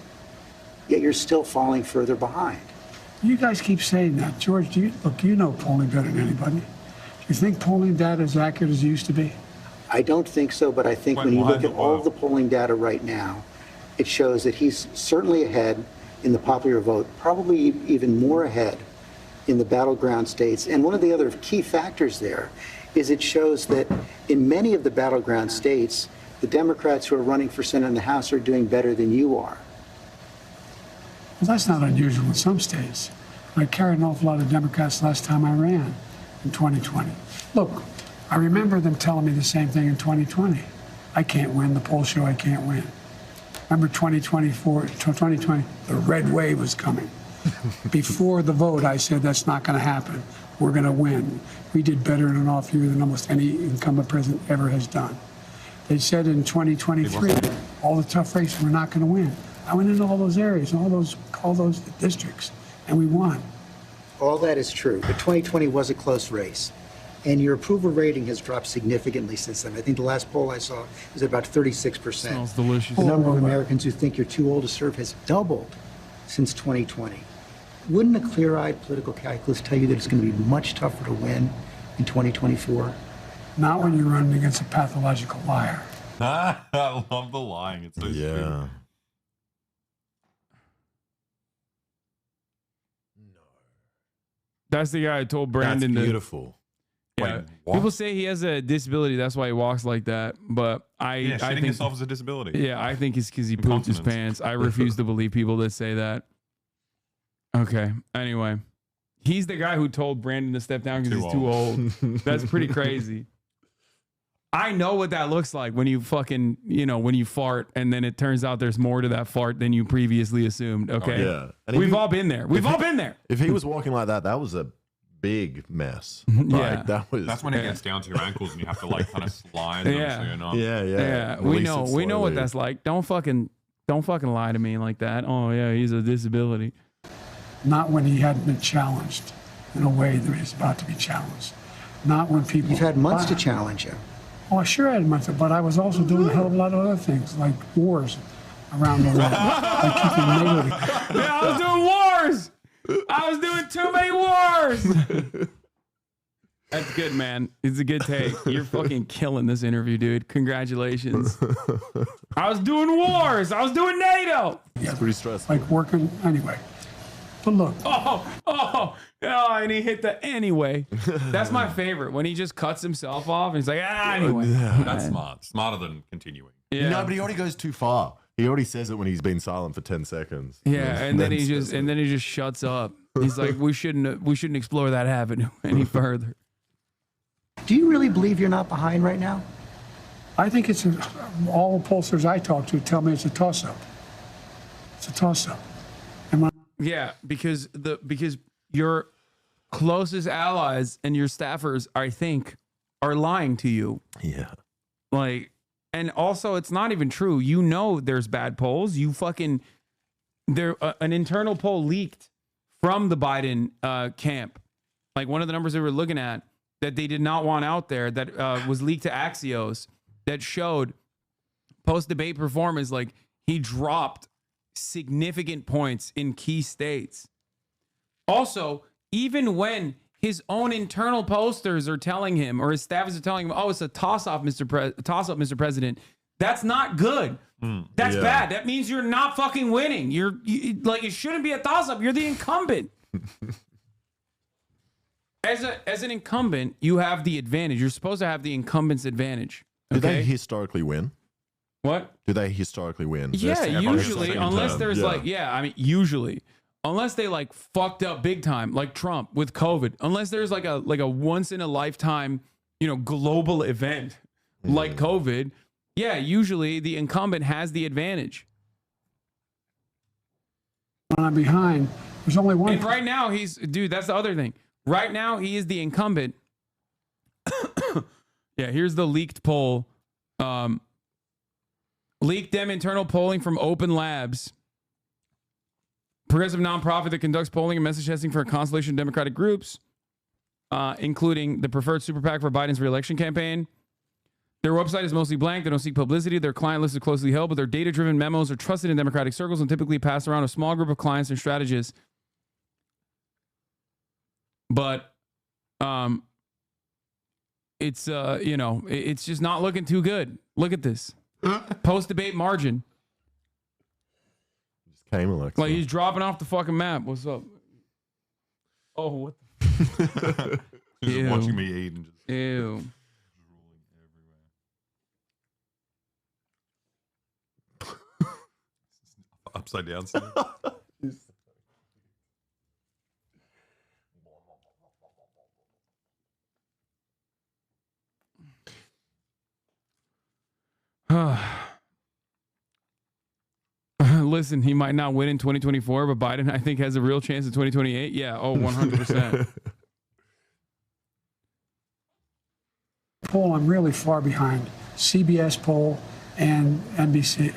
Yet you're still falling further behind. You guys keep saying that. George, look, you know polling better than anybody. Do you think polling data is accurate as it used to be? I don't think so, but I think when you look at all of the polling data right now, it shows that he's certainly ahead in the popular vote, probably even more ahead in the battleground states. And one of the other key factors there is it shows that in many of the battleground states, the Democrats who are running for Senate and the House are doing better than you are. Well, that's not unusual in some states. I carried an awful lot of Democrats last time I ran in 2020. Look, I remember them telling me the same thing in 2020. I can't win. The polls show I can't win. Remember 2020, the red wave was coming. Before the vote, I said, that's not going to happen. We're going to win. We did better in an off year than almost any incumbent president ever has done. They said in 2023, all the tough races, we're not going to win. I went into all those areas, all those districts, and we won. All that is true, but 2020 was a close race. And your approval rating has dropped significantly since then. I think the last poll I saw was at about 36%. Smells delicious. The number of Americans who think you're too old to serve has doubled since 2020. Wouldn't a clear-eyed political calculus tell you that it's going to be much tougher to win in 2024? Not when you're running against a pathological liar. I love the lying. It's so stupid. That's the guy I told Brandon. That's beautiful. Yeah. Wait, people say he has a disability. That's why he walks like that. But I shitting think himself is a disability. Yeah, I think it's because he pooped his pants. I refuse to believe people that say that. Okay. Anyway, he's the guy who told Brandon to step down because he's too old. That's pretty crazy. I know what that looks like when you fucking, when you fart and then it turns out there's more to that fart than you previously assumed. Okay. Yeah. And We've all been there. We've all been there. If he was walking like that, that was a big mess. Yeah. That's when it gets down to your ankles and you have to kind of slide them so you're not. Yeah. We know what that's like. Don't fucking lie to me like that. Oh yeah, he's a disability. Not when he hadn't been challenged in a way that he's about to be challenged. Not when people. You've had months to challenge him. Oh, I sure had months, but I was also doing a hell of a lot of other things, like wars around the world. Like keeping NATO together. Yeah, I was doing wars. I was doing too many wars. That's good, man. It's a good take. You're fucking killing this interview, dude. Congratulations. I was doing wars. I was doing NATO. It's pretty stressful. Like working anyway. But look. Oh, and he hit the anyway. That's my favorite. When he just cuts himself off and he's like, anyway. That's smart. Smarter than continuing. Yeah. No, but he already goes too far. He already says it when he's been silent for 10 seconds. Yeah, and then he just shuts up. He's like, we shouldn't explore that avenue any further. Do you really believe you're not behind right now? I think it's all pollsters I talk to tell me it's a toss-up. It's a toss-up. Yeah, because your closest allies and your staffers, I think, are lying to you. Yeah. And also it's not even true. There's bad polls. An internal poll leaked from the Biden camp. Like one of the numbers they were looking at that they did not want out there that was leaked to Axios that showed post-debate performance, like he dropped significant points in key states. Also, even when his own internal posters are telling him, or his staffers are telling him, "Oh, it's a toss-up, Mr. President," that's not good. That's bad. That means you're not fucking winning. It shouldn't be a toss-up. You're the incumbent. As an incumbent, you have the advantage. You're supposed to have the incumbent's advantage. Okay? Do they historically win? What? Do they historically win? Yeah, usually, unless there's usually. Unless they fucked up big time, like Trump with COVID. Unless there's like a once in a lifetime, global event like COVID. yeah, usually the incumbent has the advantage. When I'm behind, there's only one. And right now, dude, that's the other thing. Right now, he is the incumbent. Yeah, here's the leaked poll. Leaked Dem internal polling from Open Labs. Progressive nonprofit that conducts polling and message testing for a constellation of Democratic groups, including the preferred super PAC for Biden's re-election campaign. Their website is mostly blank. They don't seek publicity. Their client list is closely held, but their data-driven memos are trusted in Democratic circles and typically passed around a small group of clients and strategists. But it's it's just not looking too good. Look at this post-debate margin. Just came, Alexa. Like he's dropping off the fucking map. What's up? Oh, what? Just watching me eat and just Ew. upside down. Listen, he might not win in 2024, but Biden, I think, has a real chance in 2028. Yeah, 100%. Poll, I'm really far behind. CBS poll and NBC,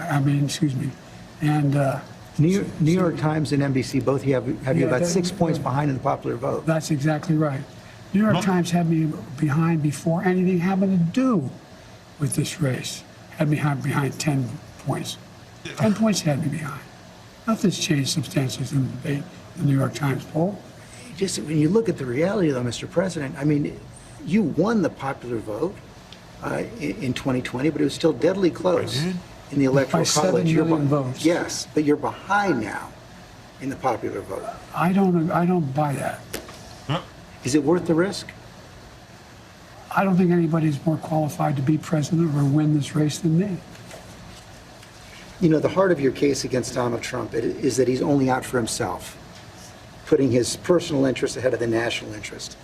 and New York Times and NBC both have you about 6 points behind in the popular vote. That's exactly right. New York Times had me behind before anything happened to do with this race. Had me behind 10 points. 10 points had me behind. Nothing's changed substantially in the debate, the New York Times poll. Just when you look at the reality, though, Mr. President, I mean, you won the popular vote in 2020, but it was still deadly close in the Electoral College. 7 million votes. Yes, but you're behind now in the popular vote. I don't buy that. Is it worth the risk? I don't think anybody's more qualified to be president or win this race than me. You know, the heart of your case against Donald Trump is that he's only out for himself, putting his personal interest ahead of the national interest.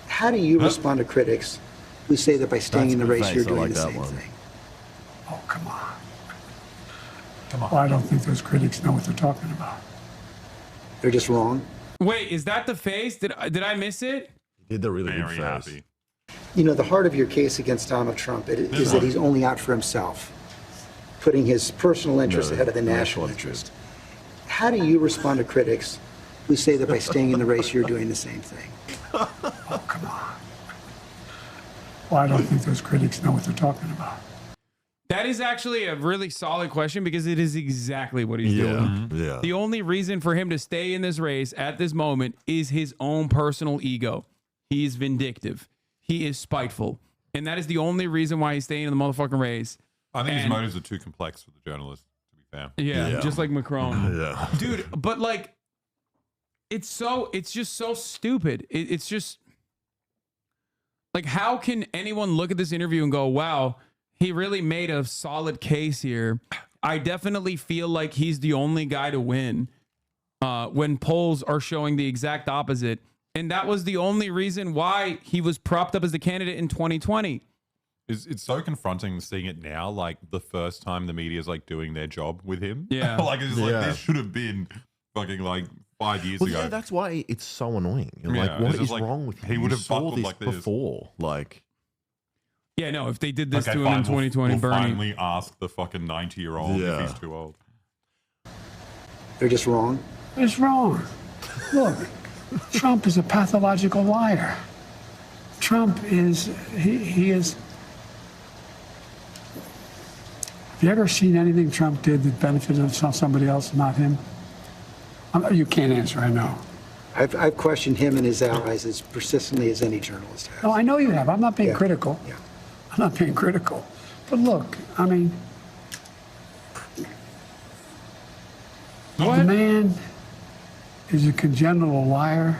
How do you respond to critics who say that by staying in the race, you're doing the same thing? Oh, come on. Well, I don't think those critics know what they're talking about. They're just wrong. Wait, is that the face? Did I miss it? He did the really good very face. happy. You know, the heart of your case against Donald Trump is that he's only out for himself, putting his personal interest ahead of the national interest. How do you respond to critics who say that by staying in the race, you're doing the same thing? Oh, come on. Well, I don't think those critics know what they're talking about. That is actually a really solid question because it is exactly what he's doing. Yeah. The only reason for him to stay in this race at this moment is his own personal ego. He is vindictive. He is spiteful. And that is the only reason why he's staying in the motherfucking race. I think his motives are too complex for the journalist, to be fair. Yeah. Just like Macron. Yeah. Dude, but like, it's just so stupid. It's just like, how can anyone look at this interview and go, wow, he really made a solid case here. I definitely feel like he's the only guy to win when polls are showing the exact opposite. And that was the only reason why he was propped up as the candidate in 2020. It's so confronting seeing it now, like the first time the media is like doing their job with him. Yeah. Like it's like this should have been fucking like 5 years ago. Yeah, that's why it's so annoying. You're Yeah, like, what it's is like, wrong with you? he would have You saw buckled this like this. before. Like, Yeah, no, if they did this Okay, to him fine, in 2020, we'll Bernie. finally ask the fucking 90-year-old Yeah. if he's too old. They're just wrong. It's wrong. Look, Trump is a pathological liar. Trump is, he is. Have you ever seen anything Trump did that benefited somebody else, not him? You can't answer, I know. I've questioned him and his allies as persistently as any journalist has. No, I know you have. I'm not being Yeah. critical. Yeah. I'm not being critical. But look, I mean, the man is a congenital liar.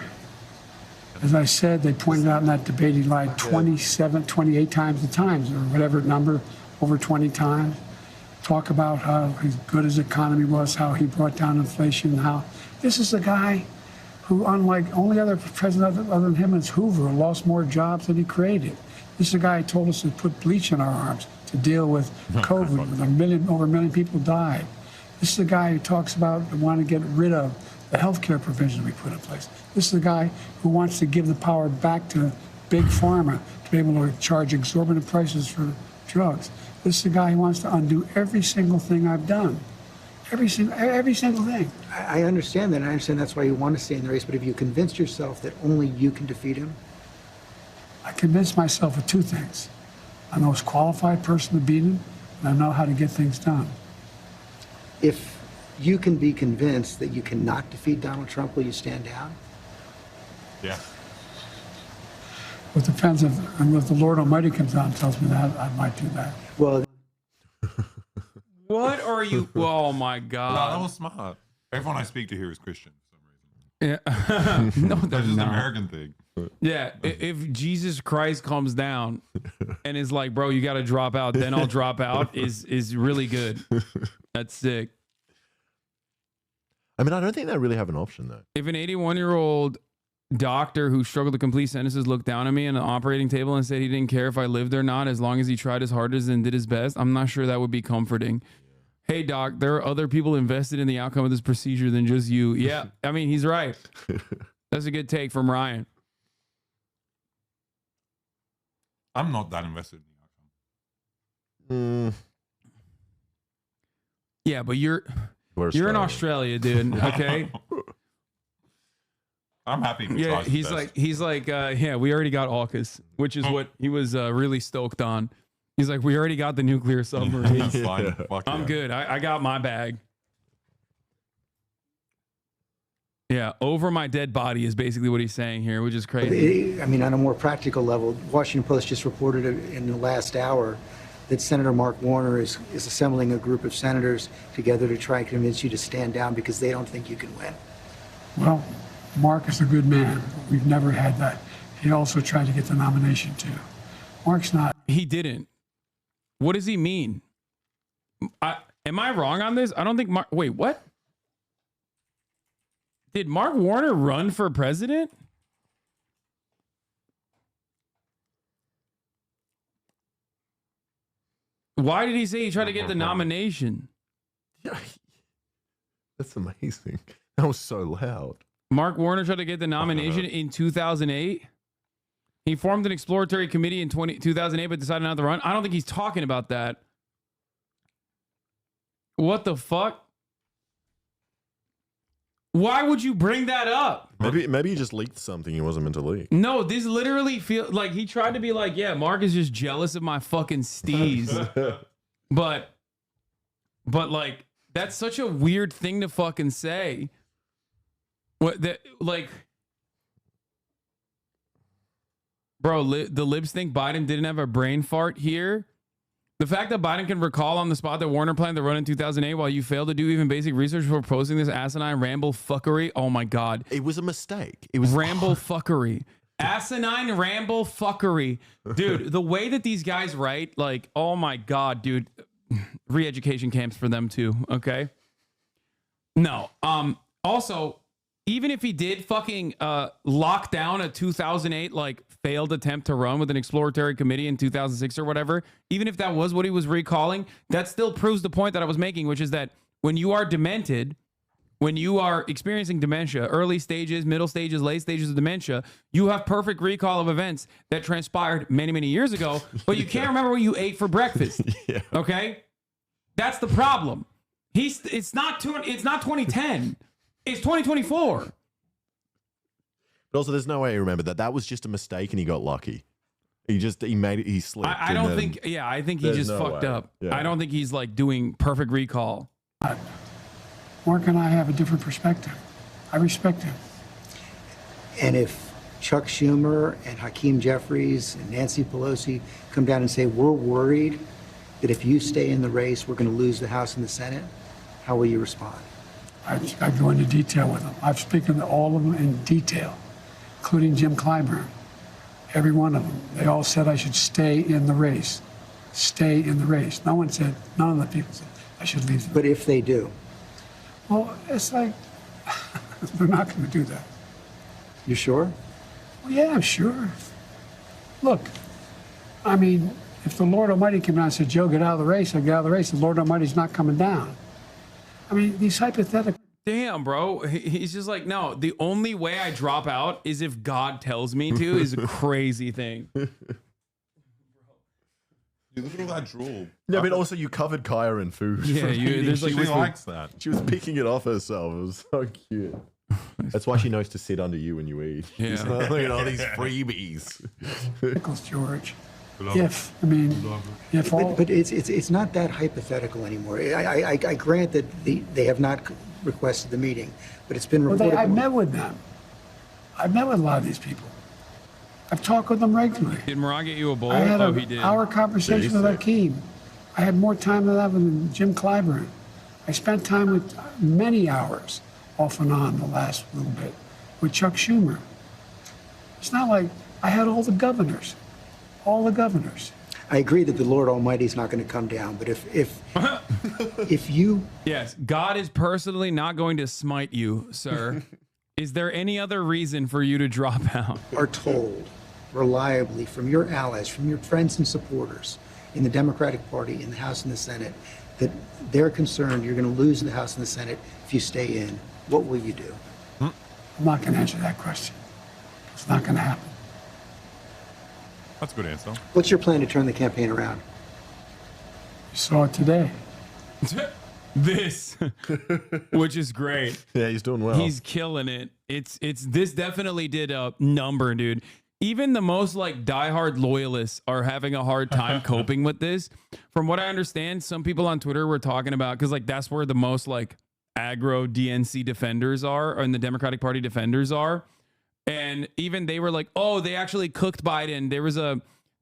As I said, they pointed out in that debate he lied 28 times the times, or whatever number, over 20 times. Talk about how good his economy was, how he brought down inflation, how this is a guy who, unlike only other president other than him is Hoover, lost more jobs than he created. This is a guy who told us to put bleach in our arms. to deal with COVID, with over a million people died. This is a guy who talks about wanting to get rid of the health care provisions we put in place. This is a guy who wants to give the power back to big pharma to be able to charge exorbitant prices for drugs. This is a guy who wants to undo every single thing I've done. Every single thing. I understand that. I understand that's why you want to stay in the race. But have you convinced yourself that only you can defeat him? I convinced myself of two things. I'm the most qualified person to beat him, and I know how to get things done. If you can be convinced that you cannot defeat Donald Trump, will you stand down? Yeah. It depends if the Lord Almighty comes out and tells me that, I might do that. Well, What are you? Oh my No, that God. was smart. Everyone I speak to here is Christian for some reason. Yeah. No, That's they're just an not. American thing. Yeah. If Jesus Christ comes down and is like, bro, you got to drop out, then I'll drop out is really good. That's sick. I mean, I don't think they really have an option though. If an 81-year-old doctor who struggled to complete sentences looked down at me on an operating table and said he didn't care if I lived or not as long as he tried his hardest and did his best, I'm not sure that would be comforting. Hey, doc, there are other people invested in the outcome of this procedure than just you. Yeah, I mean, he's right. That's a good take from Ryan. I'm not that invested in the outcome. Yeah, but you're in Australian. Australia, dude. Okay. I'm happy. If he Yeah, tries his best. he's like, yeah, we already got AUKUS, which is what he was really stoked on. He's like, we already got the nuclear submarines. That's fine. Fuck I'm yeah. good. I got my bag. Yeah, over my dead body is basically what he's saying here, which is crazy. I mean, on a more practical level, Washington Post just reported in the last hour that Senator Mark Warner is assembling a group of senators together to try and convince you to stand down because they don't think you can win. Well, Mark is a good man. We've never had that. He also tried to get the nomination too. Mark's not. He didn't. What does he mean? Am I wrong on this? I don't think Mark. Wait, what? Did Mark Warner run for president? Why did he say he tried to get the nomination? Yeah, that's amazing. That was so loud. Mark Warner tried to get the nomination in 2008. He formed an exploratory committee in 2008, but decided not to run. I don't think he's talking about that. What the fuck? Why would you bring that up? Maybe he just leaked something he wasn't meant to leak. No, this literally feels like he tried to be like, yeah, Mark is just jealous of my fucking steez. but like, that's such a weird thing to fucking say. What that like, bro? The libs think Biden didn't have a brain fart here. The fact that Biden can recall on the spot that Warner planned to run in 2008 while you failed to do even basic research before posting this asinine ramble fuckery. Oh my God. It was a mistake. It was ramble fuckery. Asinine ramble fuckery. Dude, the way that these guys write, like, oh my God, dude. Re-education camps for them too, okay? No. Also, even if he did fucking lock down a 2008 like failed attempt to run with an exploratory committee in 2006 or whatever, even if that was what he was recalling, that still proves the point that I was making, which is that when you are demented, when you are experiencing dementia, early stages, middle stages, late stages of dementia, you have perfect recall of events that transpired many, many years ago, but you can't remember what you ate for breakfast. Yeah. Okay? That's the problem. It's not 2010. It's 2024. But also, there's no way he remembered that. That was just a mistake, and he got lucky. He made it. He slipped. I don't think. Yeah, I think he just fucked up. Yeah. I don't think he's like doing perfect recall. Mark and I have a different perspective. I respect him. And if Chuck Schumer and Hakeem Jeffries and Nancy Pelosi come down and say, we're worried that if you stay in the race, we're going to lose the House and the Senate, how will you respond? I go into detail with them. I've spoken to all of them in detail, including Jim Clyburn. Every one of them. They all said I should stay in the race. Stay in the race. None of the people said I should leave. But if they do? Well, it's like, they're not going to do that. You sure? Well, yeah, I'm sure. Look, I mean, If the Lord Almighty came down and said, Joe, get out of the race, I get out of the race, the Lord Almighty's not coming down. I mean, these hypothetical. Damn, bro. He's just like, no, the only way I drop out is if God tells me to is a crazy thing. Dude, look at all that drool. Yeah, but also you covered Kaya in food. Yeah, there's like She likes that. She was picking it off herself. It was so cute. That's why she knows to sit under you when you eat. Yeah. She's like, look at all these freebies. George. If all, But it's not that hypothetical anymore. I grant that they have not requested the meeting, but it's been reported. I've met with them. I've met with a lot of these people. I've talked with them regularly. Did Moran get you a bowl? I had He an did. hour conversation with Akeem. I had more time than that with Jim Clyburn. I spent time with many hours off and on the last little bit with Chuck Schumer. It's not like I had all the governors. All the governors. I agree that the Lord Almighty is not going to come down, but if you... Yes, God is personally not going to smite you, sir. Is there any other reason for you to drop out? ...are told reliably from your allies, from your friends and supporters in the Democratic Party, in the House and the Senate, that they're concerned you're going to lose in the House and the Senate if you stay in, what will you do? I'm not going to answer that question. It's not going to happen. That's a good answer. What's your plan to turn the campaign around? You saw it today. This, which is great. Yeah, he's doing well. He's killing it. It's this definitely did a number, dude. Even the most like diehard loyalists are having a hard time coping with this. From what I understand, some people on Twitter were talking about, because like that's where the most like aggro DNC defenders are, and the Democratic Party defenders are. And even they were like, oh, they actually cooked Biden.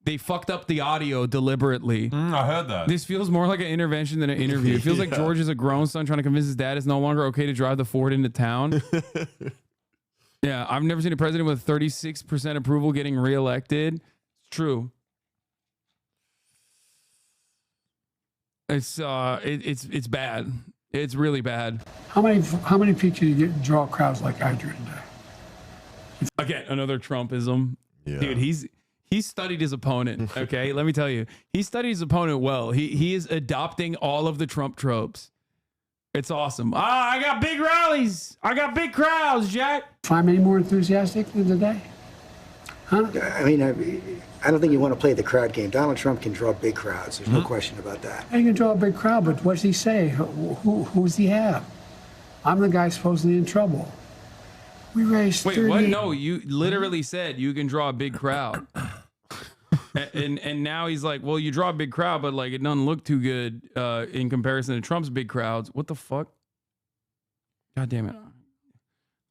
They fucked up the audio deliberately. I heard that. This feels more like an intervention than an interview. It feels like George is a grown son trying to convince his dad it's no longer okay to drive the Ford into town. Yeah, I've never seen a president with 36% approval getting reelected. It's true. It's bad. It's really bad. How many people do you draw crowds like I drew today? Again, another Trumpism. Yeah. Dude, he studied his opponent. Okay, let me tell you, he studied his opponent well. He is adopting all of the Trump tropes. It's awesome. I got big rallies. I got big crowds, Jack. Find any more enthusiastic than today? Huh? I mean, I don't think you want to play the crowd game. Donald Trump can draw big crowds. There's no question about that. You can draw a big crowd, but what does he say? Who's he have? I'm the guy supposedly in trouble. We raised Wait, 30. what? No, you literally said you can draw a big crowd. And now he's like, well, you draw a big crowd, but like it doesn't look too good in comparison to Trump's big crowds. What the fuck? God damn it.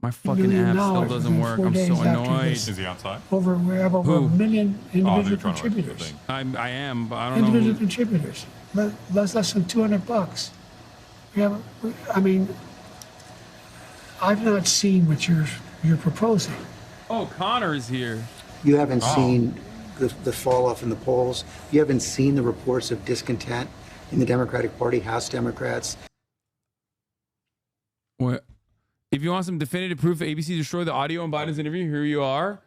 My fucking app still doesn't work. I'm so annoyed. Is he outside? We have over Who? a million individual they're trying to write contributors. the I am, but I don't Individual know. contributors. Less than $200. I mean, I've not seen what you're proposing. Oh, Connor's here. You haven't seen the fall off in the polls. You haven't seen the reports of discontent in the Democratic Party, House Democrats. What? If you want some definitive proof ABC destroyed the audio in Biden's interview, here you are.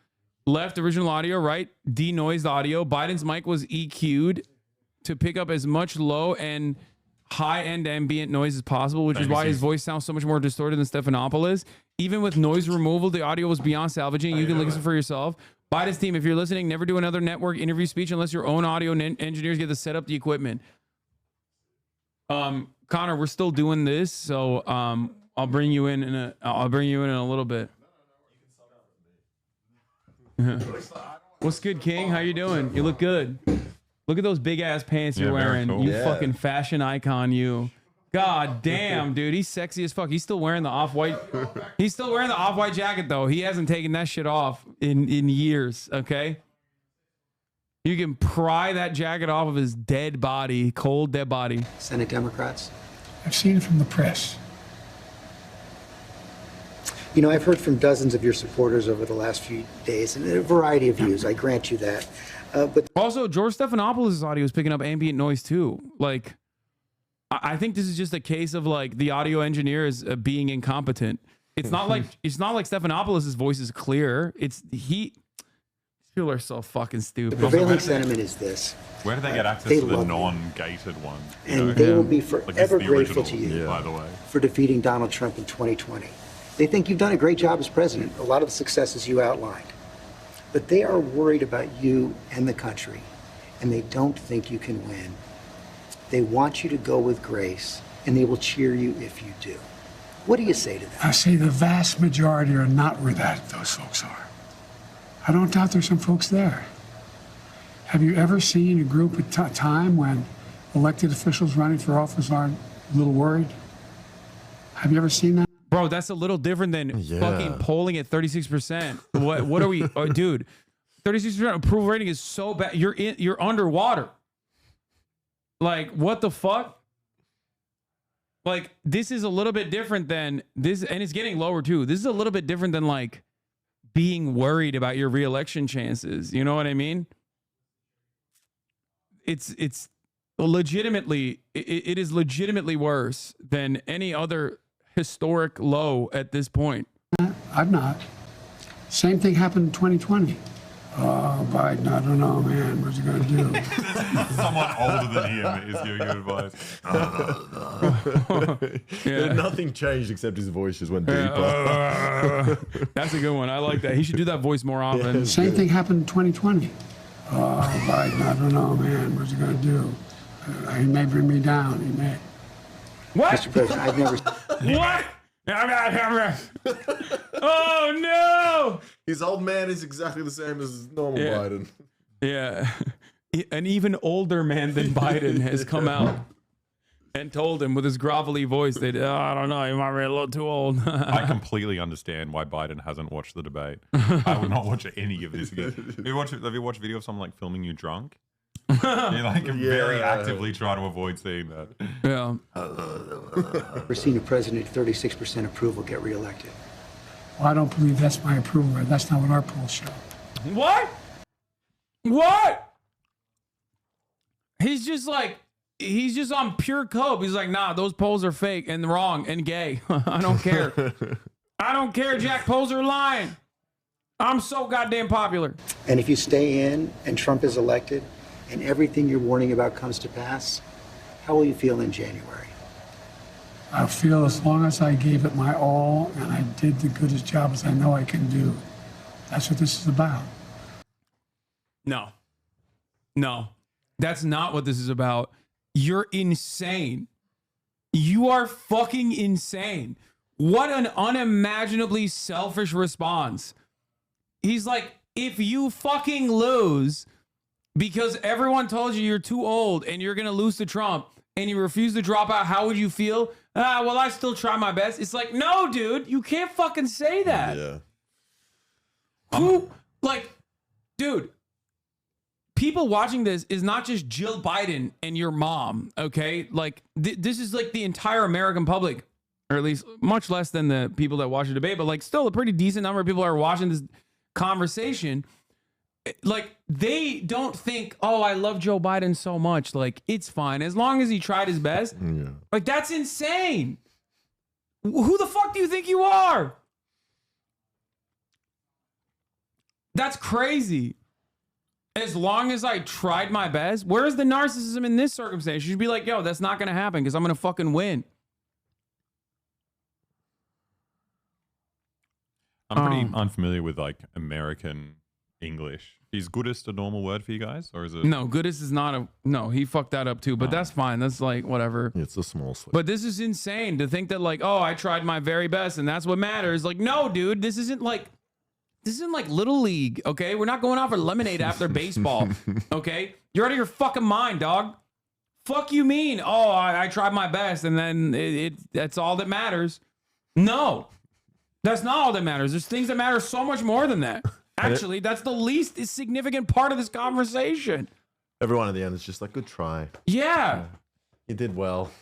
Left original audio, right? Denoised audio. Biden's mic was EQ'd to pick up as much low and high-end ambient noise as possible, which is why his voice sounds so much more distorted than Stephanopoulos. Even with noise removal, the audio was beyond salvaging. You can listen for yourself. Biden's team, if you're listening, never do another network interview speech unless your own audio engineers get to set up the equipment. Connor, we're still doing this, so I'll bring you in a little bit. What's good, King? How you doing? You look good. Look at those big ass pants you're very wearing. cool. You Yeah. fucking fashion icon, you. God damn, dude. He's sexy as fuck. He's still wearing the off-white. He's still wearing the off-white jacket, though. He hasn't taken that shit off in years, okay? You can pry that jacket off of his dead body, cold dead body. Senate Democrats. I've seen it from the press. You know, I've heard from dozens of your supporters over the last few days, and a variety of views. I grant you that. But Also, George Stephanopoulos' audio is picking up ambient noise, too. Like, I think this is just a case of, like, the audio engineer is being incompetent. It's not like Stephanopoulos' voice is clear. It's People are so fucking The stupid. prevailing sentiment is this. Where do they get access They to the love you. non-gated one? And they will be Like, this is forever the grateful original, to you by the way. for defeating Donald Trump in 2020. They think you've done a great job as president, a lot of the successes you outlined. But they are worried about you and the country, and they don't think you can win. They want you to go with grace, and they will cheer you if you do. What do you say to them? I say the vast majority are not where those folks are. I don't doubt there's some folks there. Have you ever seen a group at time when elected officials running for office aren't a little worried? Have you ever seen that? Bro, that's a little different than fucking polling at 36%. What are we, dude? 36% approval rating is so bad. You're underwater. Like, what the fuck? Like, this is a little bit different than this, and it's getting lower too. This is a little bit different than like being worried about your reelection chances. You know what I mean? It's legitimately, it is legitimately worse than any other historic low at this point. I'm not. Same thing happened in 2020. Oh, Biden, I don't know, man. What's he going to do? Someone older than him is giving you advice. Nothing changed except his voice just went deeper. That's a good one. I like that. He should do that voice more often. Same thing happened in 2020. Oh, Biden, I don't know, man. What's he going to do? He may bring me down. He may. What? Mr. President, I've never... What? Oh, no. His old man is exactly the same as normal Biden. Yeah. An even older man than Biden has come out and told him with his grovelly voice that, I don't know, he might be a little too old. I completely understand why Biden hasn't watched the debate. I would not watch any of this again. Have you watched video of someone like filming you drunk? You like very actively try to avoid seeing that. Yeah. We're seeing a president at 36% approval get reelected. Well, I don't believe that's my approval rate. That's not what our polls show. What? What? He's just on pure cope. He's like, nah, those polls are fake and wrong and gay. I don't care. I don't care, Jack. Polls are lying. I'm so goddamn popular. And if you stay in and Trump is elected and everything you're warning about comes to pass, how will you feel in January? I feel as long as I gave it my all and I did the goodest job as I know I can do. That's what this is about. No. That's not what this is about. You're insane. You are fucking insane. What an unimaginably selfish response. He's like, if you fucking lose because everyone told you you're too old and you're going to lose to Trump and you refuse to drop out, how would you feel? Well, I still try my best. It's like, no, dude, you can't fucking say that. Yeah. Who, like, dude, people watching this is not just Jill Biden and your mom, okay? Like, this is like the entire American public, or at least much less than the people that watch the debate, but like still a pretty decent number of people are watching this conversation. Like, they don't think, oh, I love Joe Biden so much. Like, it's fine. As long as he tried his best. Yeah. Like, that's insane. Who the fuck do you think you are? That's crazy. As long as I tried my best. Where's the narcissism in this circumstance? You should be like, yo, that's not going to happen because I'm going to fucking win. I'm pretty unfamiliar with like American English. Is goodest a normal word for you guys, or is it? No, goodest is not a. No, he fucked that up too, but that's fine. That's like whatever. It's a small slip. But this is insane to think that like, oh, I tried my very best and that's what matters. Like, no, dude, this isn't like Little League. Okay, we're not going out for lemonade after baseball. Okay, you're out of your fucking mind, dog. Fuck you mean? Oh, I tried my best and then that's all that matters. No, that's not all that matters. There's things that matter so much more than that. Actually, that's the least significant part of this conversation. Everyone at the end is just like, good try. Yeah. You did well.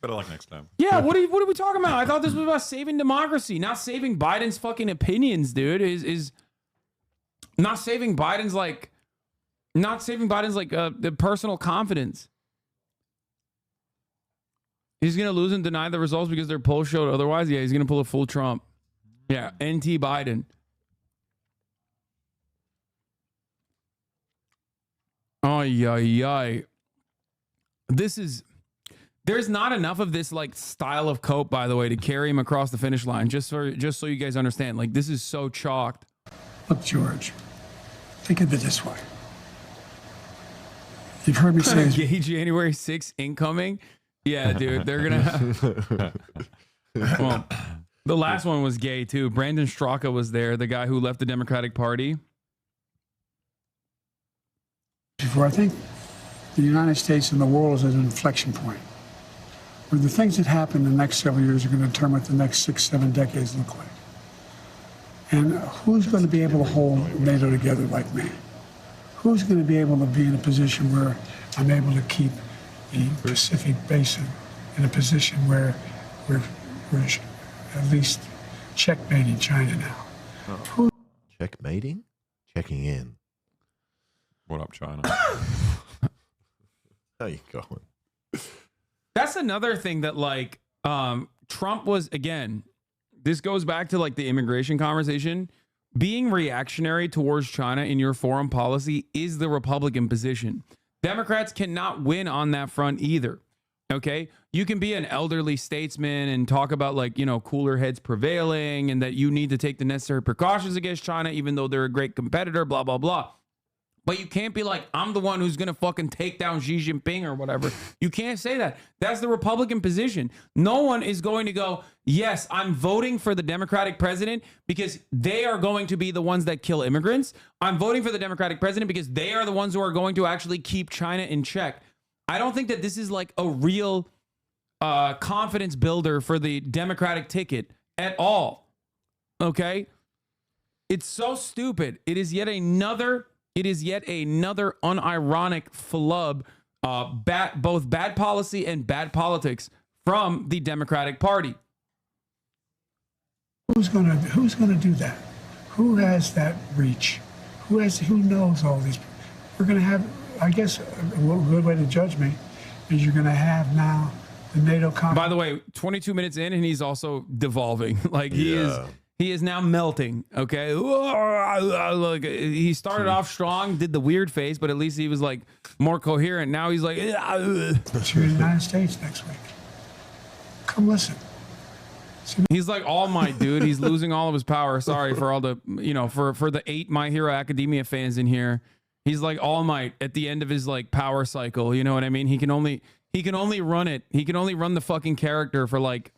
Better luck next time. Yeah, what are we talking about? I thought this was about saving democracy, not saving Biden's fucking opinions, dude. Is not saving Biden's like the personal confidence. He's gonna lose and deny the results because their polls showed otherwise. Yeah, he's gonna pull a full Trump. Yeah, NT Biden. ay. There's not enough of this like style of cope, by the way, to carry him across the finish line. Just so you guys understand, like this is so chalked. Look, George, think of it this way. You've heard me say gay January 6th incoming. Yeah, dude, they're gonna have... Well, the last one was gay too. Brandon Straka was there, the guy who left the Democratic Party. Before, I think the United States and the world is at an inflection point where the things that happen in the next several years are going to determine what the next 6-7 decades look like. And who's going to be able to hold NATO together like me? Who's going to be able to be in a position where I'm able to keep the Pacific Basin in a position where we're at least checkmating China now? Checkmating? Checking in. What up, China? How you going? That's another thing that like Trump was, again, this goes back to like the immigration conversation. Being reactionary towards China in your foreign policy is the Republican position. Democrats cannot win on that front either. Okay, you can be an elderly statesman and talk about like, you know, cooler heads prevailing and that you need to take the necessary precautions against China, even though they're a great competitor, blah, blah, blah. But you can't be like, I'm the one who's going to fucking take down Xi Jinping or whatever. You can't say that. That's the Republican position. No one is going to go, yes, I'm voting for the Democratic president because they are going to be the ones that kill immigrants. I'm voting for the Democratic president because they are the ones who are going to actually keep China in check. I don't think that this is like a real confidence builder for the Democratic ticket at all. Okay? It's so stupid. It is yet another unironic flub, both bad policy and bad politics from the Democratic Party. Who's gonna do that? Who has that reach? Who knows all these? We're gonna have, I guess, a good way to judge me is you're gonna have now the NATO conference. By the way, 22 minutes in, and he's also devolving. Like he is now melting. Okay, look, he started off strong, did the weird face, but at least he was like more coherent. Now he's like, to the United States next week. Come listen. He's like All Might, dude. He's losing all of his power. Sorry for all the, you know, for the 8 My Hero Academia fans in here. He's like All Might at the end of his like power cycle. You know what I mean? He can only run it. He can only run the fucking character for like.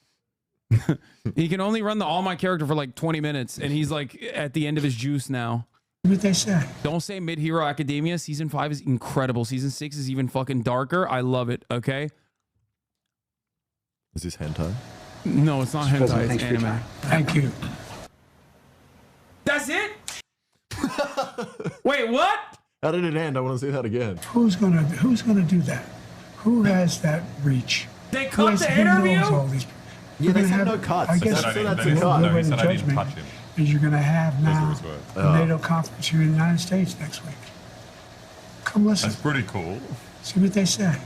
He can only run the All Might character for like 20 minutes, and he's like at the end of his juice now. What they say? Don't say Mid Hero Academia. Season 5 is incredible. Season 6 is even fucking darker. I love it. Okay. Is this hentai? No, it's not hentai. It's anime. Thank you. That's it? Wait, what? How did it end? I want to see that again. Who's gonna do that? Who has that reach? They cut the interview? Yeah, they said no cuts. I guess that's a cut. No, way to judge me is you're going to have now the NATO conference here in the United States next week. Come listen. That's pretty cool. See what they say.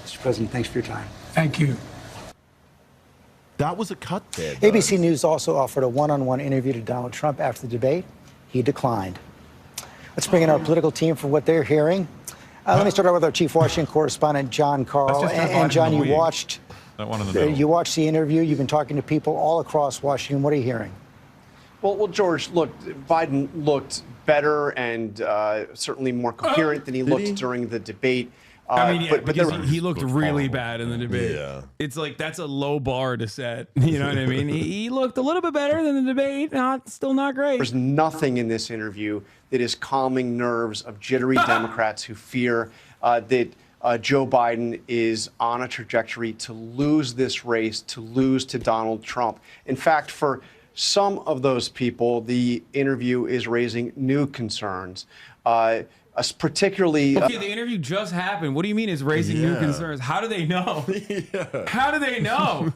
Mr. President, thanks for your time. Thank you. That was a cut there. Though. ABC News also offered a one-on-one interview to Donald Trump after the debate. He declined. Let's bring in our political team for what they're hearing. Let me start out with our chief Washington correspondent, John Carl. And John, you watched the interview. You've been talking to people all across Washington. What are you hearing? Well, George, look, Biden looked better and certainly more coherent than he looked during the debate. I mean, because he looked really bad in the debate. Yeah. It's like that's a low bar to set. You know what I mean? He looked a little bit better than the debate. Still not great. There's nothing in this interview that is calming nerves of jittery Democrats who fear that Joe Biden is on a trajectory to lose this race, to lose to Donald Trump. In fact, for some of those people, the interview is raising new concerns. Particularly. Okay, the interview just happened. What do you mean it's raising new concerns? How do they know? How do they know?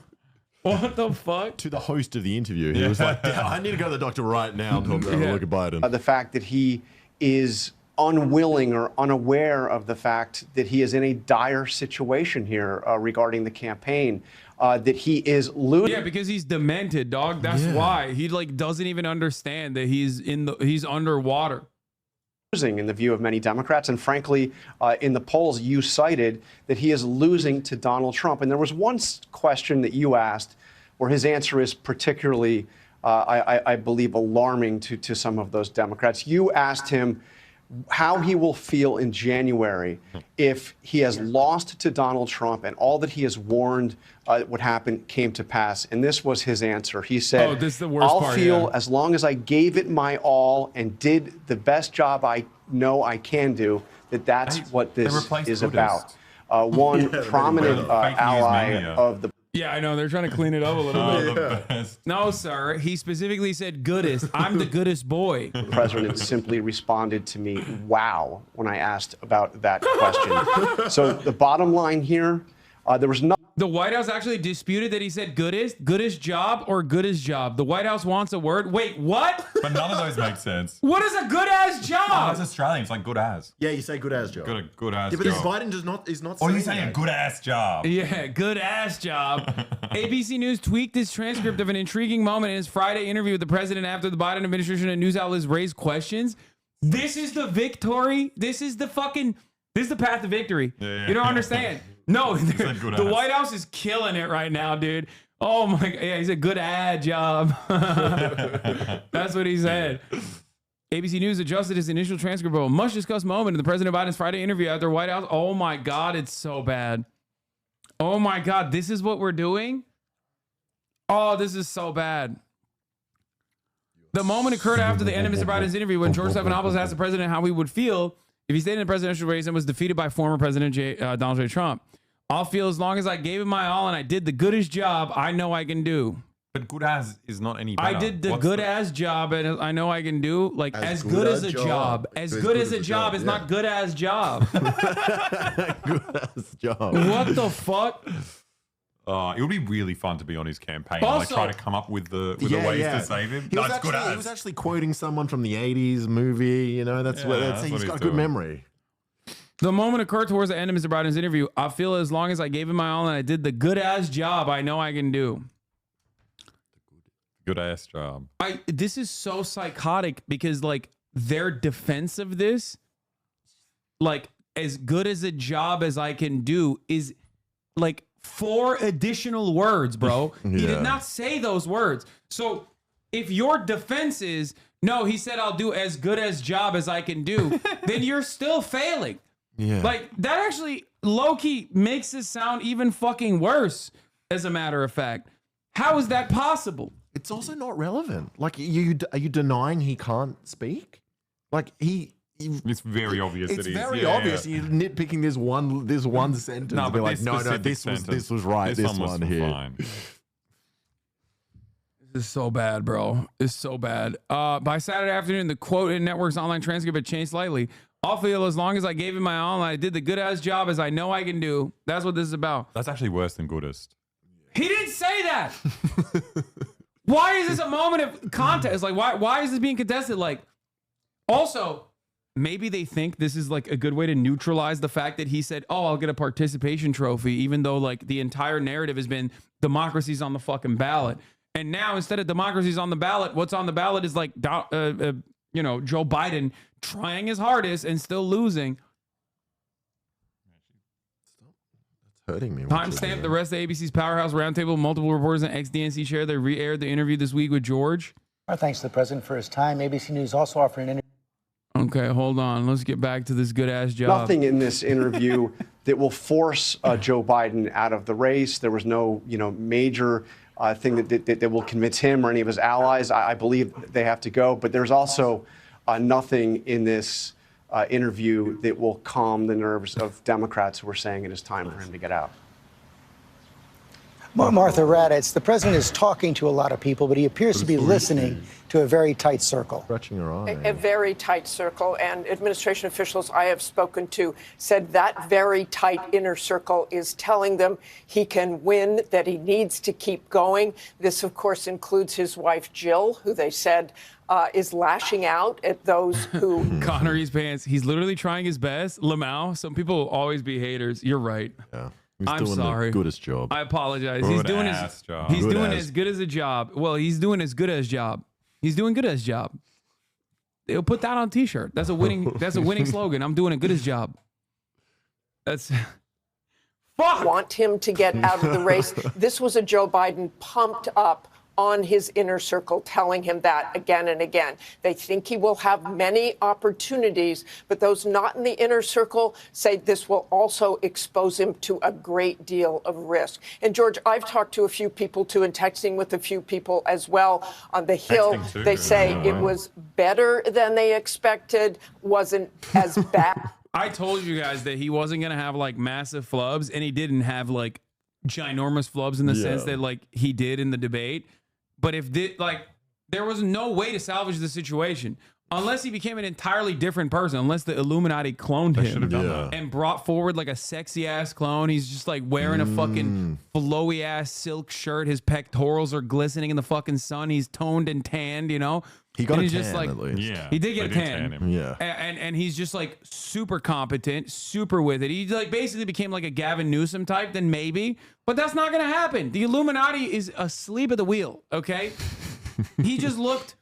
What the fuck? To the host of the interview, he was like, I need to go to the doctor right now and talk about look at Biden. The fact that he is unwilling or unaware of the fact that he is in a dire situation here regarding the campaign. That he is losing. Yeah, because he's demented, dog. That's why he like doesn't even understand that he's underwater. losing in the view of many Democrats. And frankly, in the polls you cited, that he is losing to Donald Trump. And there was one question that you asked where his answer is particularly, I believe, alarming to some of those Democrats. You asked him how he will feel in January if he has lost to Donald Trump and all that he has warned would happen came to pass. And this was his answer. He said, this is the worst I'll part, feel yeah. as long as I gave it my all and did the best job I know I can do, that's what this is about. One prominent ally of the Yeah, I know. They're trying to clean it up a little bit. No, sir. He specifically said goodest. I'm the goodest boy. The president simply responded to me, wow, when I asked about that question. So the bottom line here, there was no. The White House actually disputed that he said goodest job, or goodest job. The White House wants a word. Wait, what? But none of those make sense. What is a good ass job? Oh, that's Australian. It's like good as. Yeah, you say good ass job. Good ass Yeah, but job. Biden is not Or saying you say a good ass job. Yeah, good ass job. ABC News tweaked this transcript of an intriguing moment in his Friday interview with the president after the Biden administration and news outlets raised questions. This is the victory. This is the path to victory. Yeah. You don't understand. No, good the ass. White House is killing it right now, dude. Oh my, yeah, he said good ad job. That's what he said. ABC News adjusted his initial transcript of a much discussed moment in the President Biden's Friday interview at the White House. Oh my God, it's so bad. Oh my God, this is what we're doing? Oh, this is so bad. The moment occurred after the end of Mr. Biden's interview when George Stephanopoulos asked the president how he would feel if he stayed in the presidential race and was defeated by former President Donald J. Trump. I'll feel as long as I gave it my all and I did the goodest job I know I can do. But good as is not any better. I did the good as job and I know I can do. Like as good as a job. As good as a job is not good as job. Good ass job. What the fuck? It would be really fun to be on his campaign Also, and like try to come up with the ways to save him. He was actually quoting someone from the 80s movie, you know, that's what he's got a good memory. The moment occurred towards the end of Mr. Biden's interview. I feel as long as I gave it my all and I did the good ass job I know I can do. Good ass job. This is so psychotic because like their defense of this, like as good as a job as I can do is like 4 additional words, bro. He did not say those words. So if your defense is, no, he said I'll do as good as job as I can do, then you're still failing. Yeah. Like that actually low-key makes this sound even fucking worse, as a matter of fact. How is that possible? It's also not relevant. Like, are you denying he can't speak? Like it's very obvious. It's very obvious. You're nitpicking this one sentence. No, but like, no, this was right. This one here. Fine. This is so bad, bro. It's so bad. By Saturday afternoon, the quote in Network's online transcript had changed slightly. I'll feel as long as I gave it my all and I did the good ass job as I know I can do. That's what this is about. That's actually worse than goodest. He didn't say that. Why is this a moment of contest? Like, why is this being contested? Like, also, maybe they think this is like a good way to neutralize the fact that he said, oh, I'll get a participation trophy, even though like the entire narrative has been democracy's on the fucking ballot. And now instead of democracy's on the ballot, what's on the ballot is like, Joe Biden trying his hardest and still losing. Hurting me. Timestamp the rest of ABC's Powerhouse Roundtable. Multiple reporters and ex-DNC chair. They re-aired the interview this week with George. Our thanks to the president for his time. ABC News also offered an interview. Okay, hold on. Let's get back to this good ass job. Nothing in this interview that will force Joe Biden out of the race. There was no, major thing that will convince him or any of his allies. I believe they have to go. But there's also nothing in this interview that will calm the nerves of Democrats who are saying it is time for him to get out. Martha Raddatz, the president is talking to a lot of people, but he appears to be listening to a very tight circle. Scratching her eye. A very tight circle, and administration officials I have spoken to said that very tight inner circle is telling them he can win, that he needs to keep going. This, of course, includes his wife, Jill, who they said is lashing out at those who... Connery's pants. He's literally trying his best. Lamau, some people will always be haters. You're right. Yeah. I'm sorry. The goodest job. I apologize. Good He's doing ass job. He's Good doing ass. as good as a job. Well, he's doing as good as job. He's doing good as job. They'll put that on a T-shirt. That's a winning slogan. I'm doing a good as job. That's fuck. Want him to get out of the race. This was a Joe Biden pumped up on his inner circle, telling him that again and again. They think he will have many opportunities, but those not in the inner circle say this will also expose him to a great deal of risk. And George, I've talked to a few people too, and texting with a few people as well on the Hill. They say it was better than they expected, wasn't as bad. I told you guys that he wasn't going to have like massive flubs, and he didn't have like ginormous flubs in the sense that like he did in the debate. But if there was no way to salvage the situation unless he became an entirely different person, unless the Illuminati cloned him and brought forward like a sexy ass clone. He's just like wearing a fucking flowy ass silk shirt. His pectorals are glistening in the fucking sun. He's toned and tanned, you know. He got and a he's tan, just like, at least. Yeah, he did get a tan. Yeah. And he's just like super competent, super with it. He like basically became like a Gavin Newsom type, then maybe. But that's not going to happen. The Illuminati is asleep at the wheel, okay? He just looked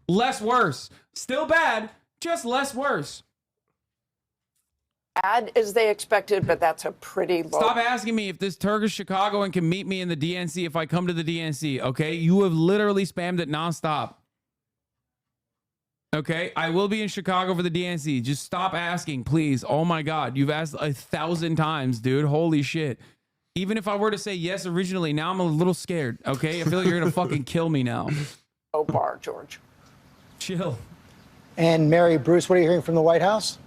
less worse. Still bad, just less worse. Bad as they expected, but that's a pretty low. Stop asking me if this Turkish Chicagoan can meet me in the DNC if I come to the DNC, okay? You have literally spammed it nonstop. Okay, I will be in Chicago for the DNC. Just stop asking, please. Oh my God, you've asked 1,000 times, dude. Holy shit. Even if I were to say yes originally, now I'm a little scared, okay? I feel like you're going to fucking kill me now. Low bar, George. Chill. And Mary, Bruce, what are you hearing from the White House?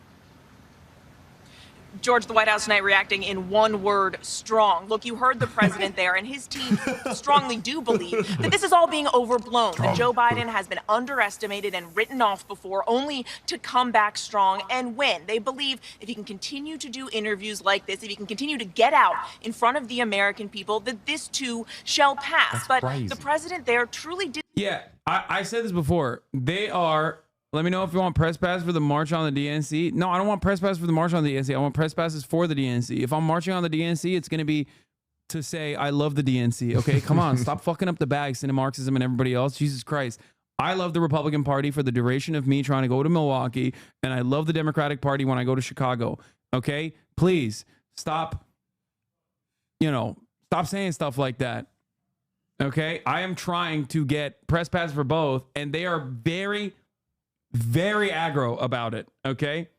George, the White House tonight reacting in one word, strong. Look, you heard the president there, and his team strongly do believe that this is all being overblown, that Joe Biden has been underestimated and written off before, only to come back strong and win. They believe if he can continue to do interviews like this, if he can continue to get out in front of the American people, that this too shall pass. But the president there truly did. Yeah, I said this before. They are... Let me know if you want press pass for the march on the DNC. No, I don't want press pass for the march on the DNC. I want press passes for the DNC. If I'm marching on the DNC, it's going to be to say, I love the DNC. Okay, come on. Stop fucking up the bags into Marxism and everybody else. Jesus Christ. I love the Republican Party for the duration of me trying to go to Milwaukee, and I love the Democratic Party when I go to Chicago. Okay? Please, stop saying stuff like that. Okay? I am trying to get press pass for both, and they are very aggro about it, okay?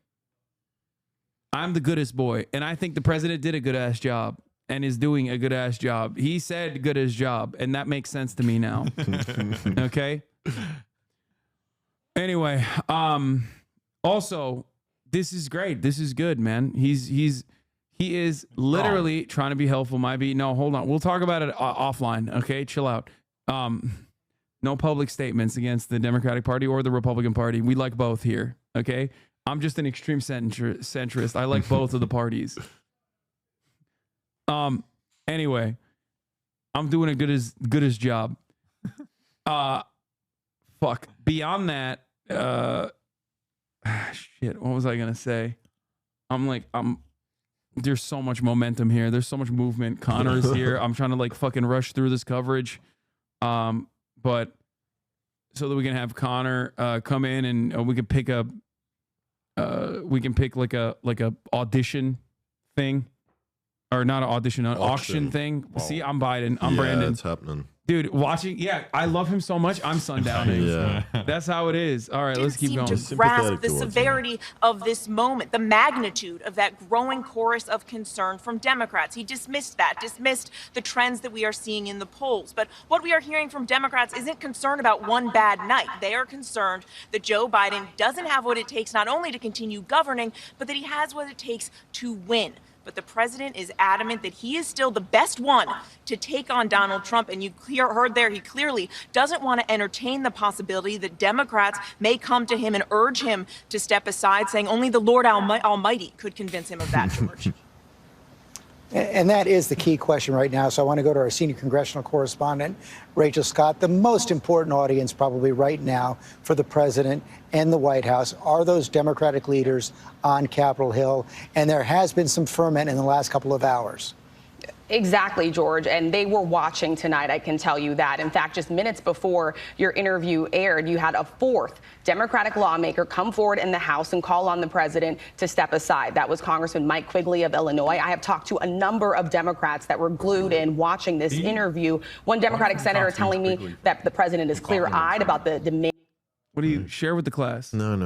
I'm the goodest boy, and I think the president did a good-ass job and is doing a good-ass job. He said good-ass job, and that makes sense to me now, okay? Anyway, also, this is great. This is good, man. He is literally trying to be helpful. No, hold on. We'll talk about it offline, okay? Chill out. No public statements against the Democratic Party or the Republican Party. We like both here, okay? I'm just an extreme centrist. I like both of the parties. Anyway, I'm doing a good as job. Fuck. Beyond that, shit, what was I gonna say? There's so much momentum here. There's so much movement. Connor is here. I'm trying to like fucking rush through this coverage. But so that we can have Connor come in and we can pick like a audition thing, or not an audition, an auction thing. Wow. See, I'm Biden. I'm Brandon. It's happening. Dude, watching, I love him so much. I'm sundowning. Yeah. That's how it is. All right, let's keep going. To grasp the severity of this moment, the magnitude of that growing chorus of concern from Democrats. He dismissed the trends that we are seeing in the polls. But what we are hearing from Democrats isn't concern about one bad night. They are concerned that Joe Biden doesn't have what it takes not only to continue governing, but that he has what it takes to win. But the president is adamant that he is still the best one to take on Donald Trump. And you heard there, he clearly doesn't want to entertain the possibility that Democrats may come to him and urge him to step aside, saying only the Lord Almighty could convince him of that, George. And that is the key question right now. So I want to go to our senior congressional correspondent, Rachel Scott. The most important audience probably right now for the president and the White House are those Democratic leaders on Capitol Hill. And there has been some ferment in the last couple of hours. Exactly, George. And they were watching tonight, I can tell you that. In fact, just minutes before your interview aired, you had a fourth Democratic lawmaker come forward in the House and call on the president to step aside. That was Congressman Mike Quigley of Illinois. I have talked to a number of Democrats that were glued in watching this interview. One Democratic senator telling me that the president is clear-eyed about the demand. What do you share with the class? No.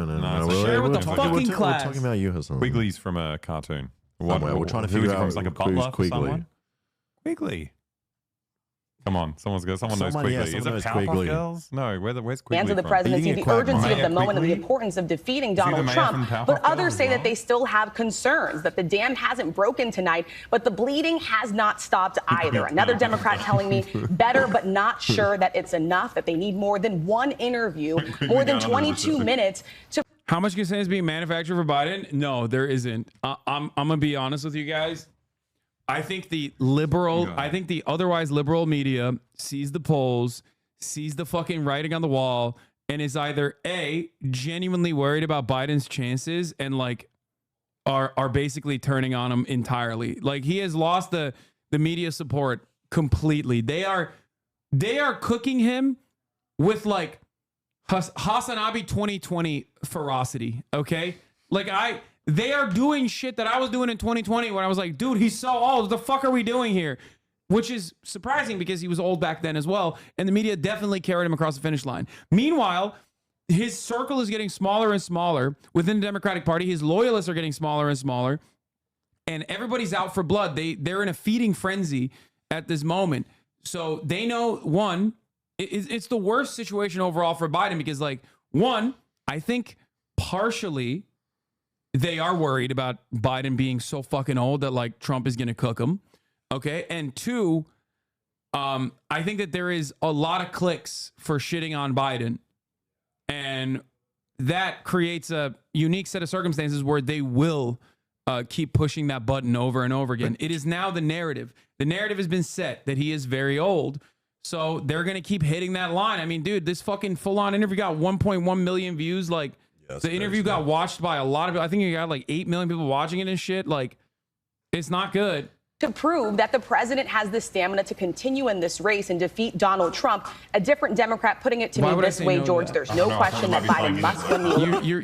Share with the fucking class. We're talking about you, Hassan. Quigley's from a cartoon. We're trying to figure out who's like a butler for someone. Quigley. Come on, someone knows Quigley. Yeah, Is it knows Powerpuff Quigley. Girls? No, where's Quigley Hands of the from? presidency, the urgency of the moment, and the Quigley? importance of defeating Is he the Donald mayor Trump. from Powerpuff But others Girls say as that well? they still have concerns, that the dam hasn't broken tonight, but the bleeding has not stopped either. Another Democrat telling me better but not sure that it's enough, that they need more than one interview, more than 22 minutes to. How much consent is being manufactured for Biden? No, there isn't. I'm gonna be honest with you guys. I think the otherwise liberal media sees the polls, sees the fucking writing on the wall, and is either A, genuinely worried about Biden's chances and like are basically turning on him entirely. Like he has lost the media support completely. They are cooking him with like Hasanabi 2020 ferocity. Okay. They are doing shit that I was doing in 2020 when I was like, dude, he's so old. What the fuck are we doing here? Which is surprising because he was old back then as well. And the media definitely carried him across the finish line. Meanwhile, his circle is getting smaller and smaller within the Democratic Party. His loyalists are getting smaller and smaller. And everybody's out for blood. They're in a feeding frenzy at this moment. So they know, one, it's the worst situation overall for Biden because, like, one, I think partially they are worried about Biden being so fucking old that like Trump is going to cook him. Okay. And two, I think that there is a lot of clicks for shitting on Biden. And that creates a unique set of circumstances where they will keep pushing that button over and over again. It is now the narrative. The narrative has been set that he is very old. So they're going to keep hitting that line. I mean, dude, this fucking full-on interview got 1.1 million views. Like, the interview got watched by a lot of people. I think you got like 8 million people watching it and shit. Like, it's not good. To prove that the president has the stamina to continue in this race and defeat Donald Trump. A different Democrat putting it to me this way, George. There's no question that Biden must win the election.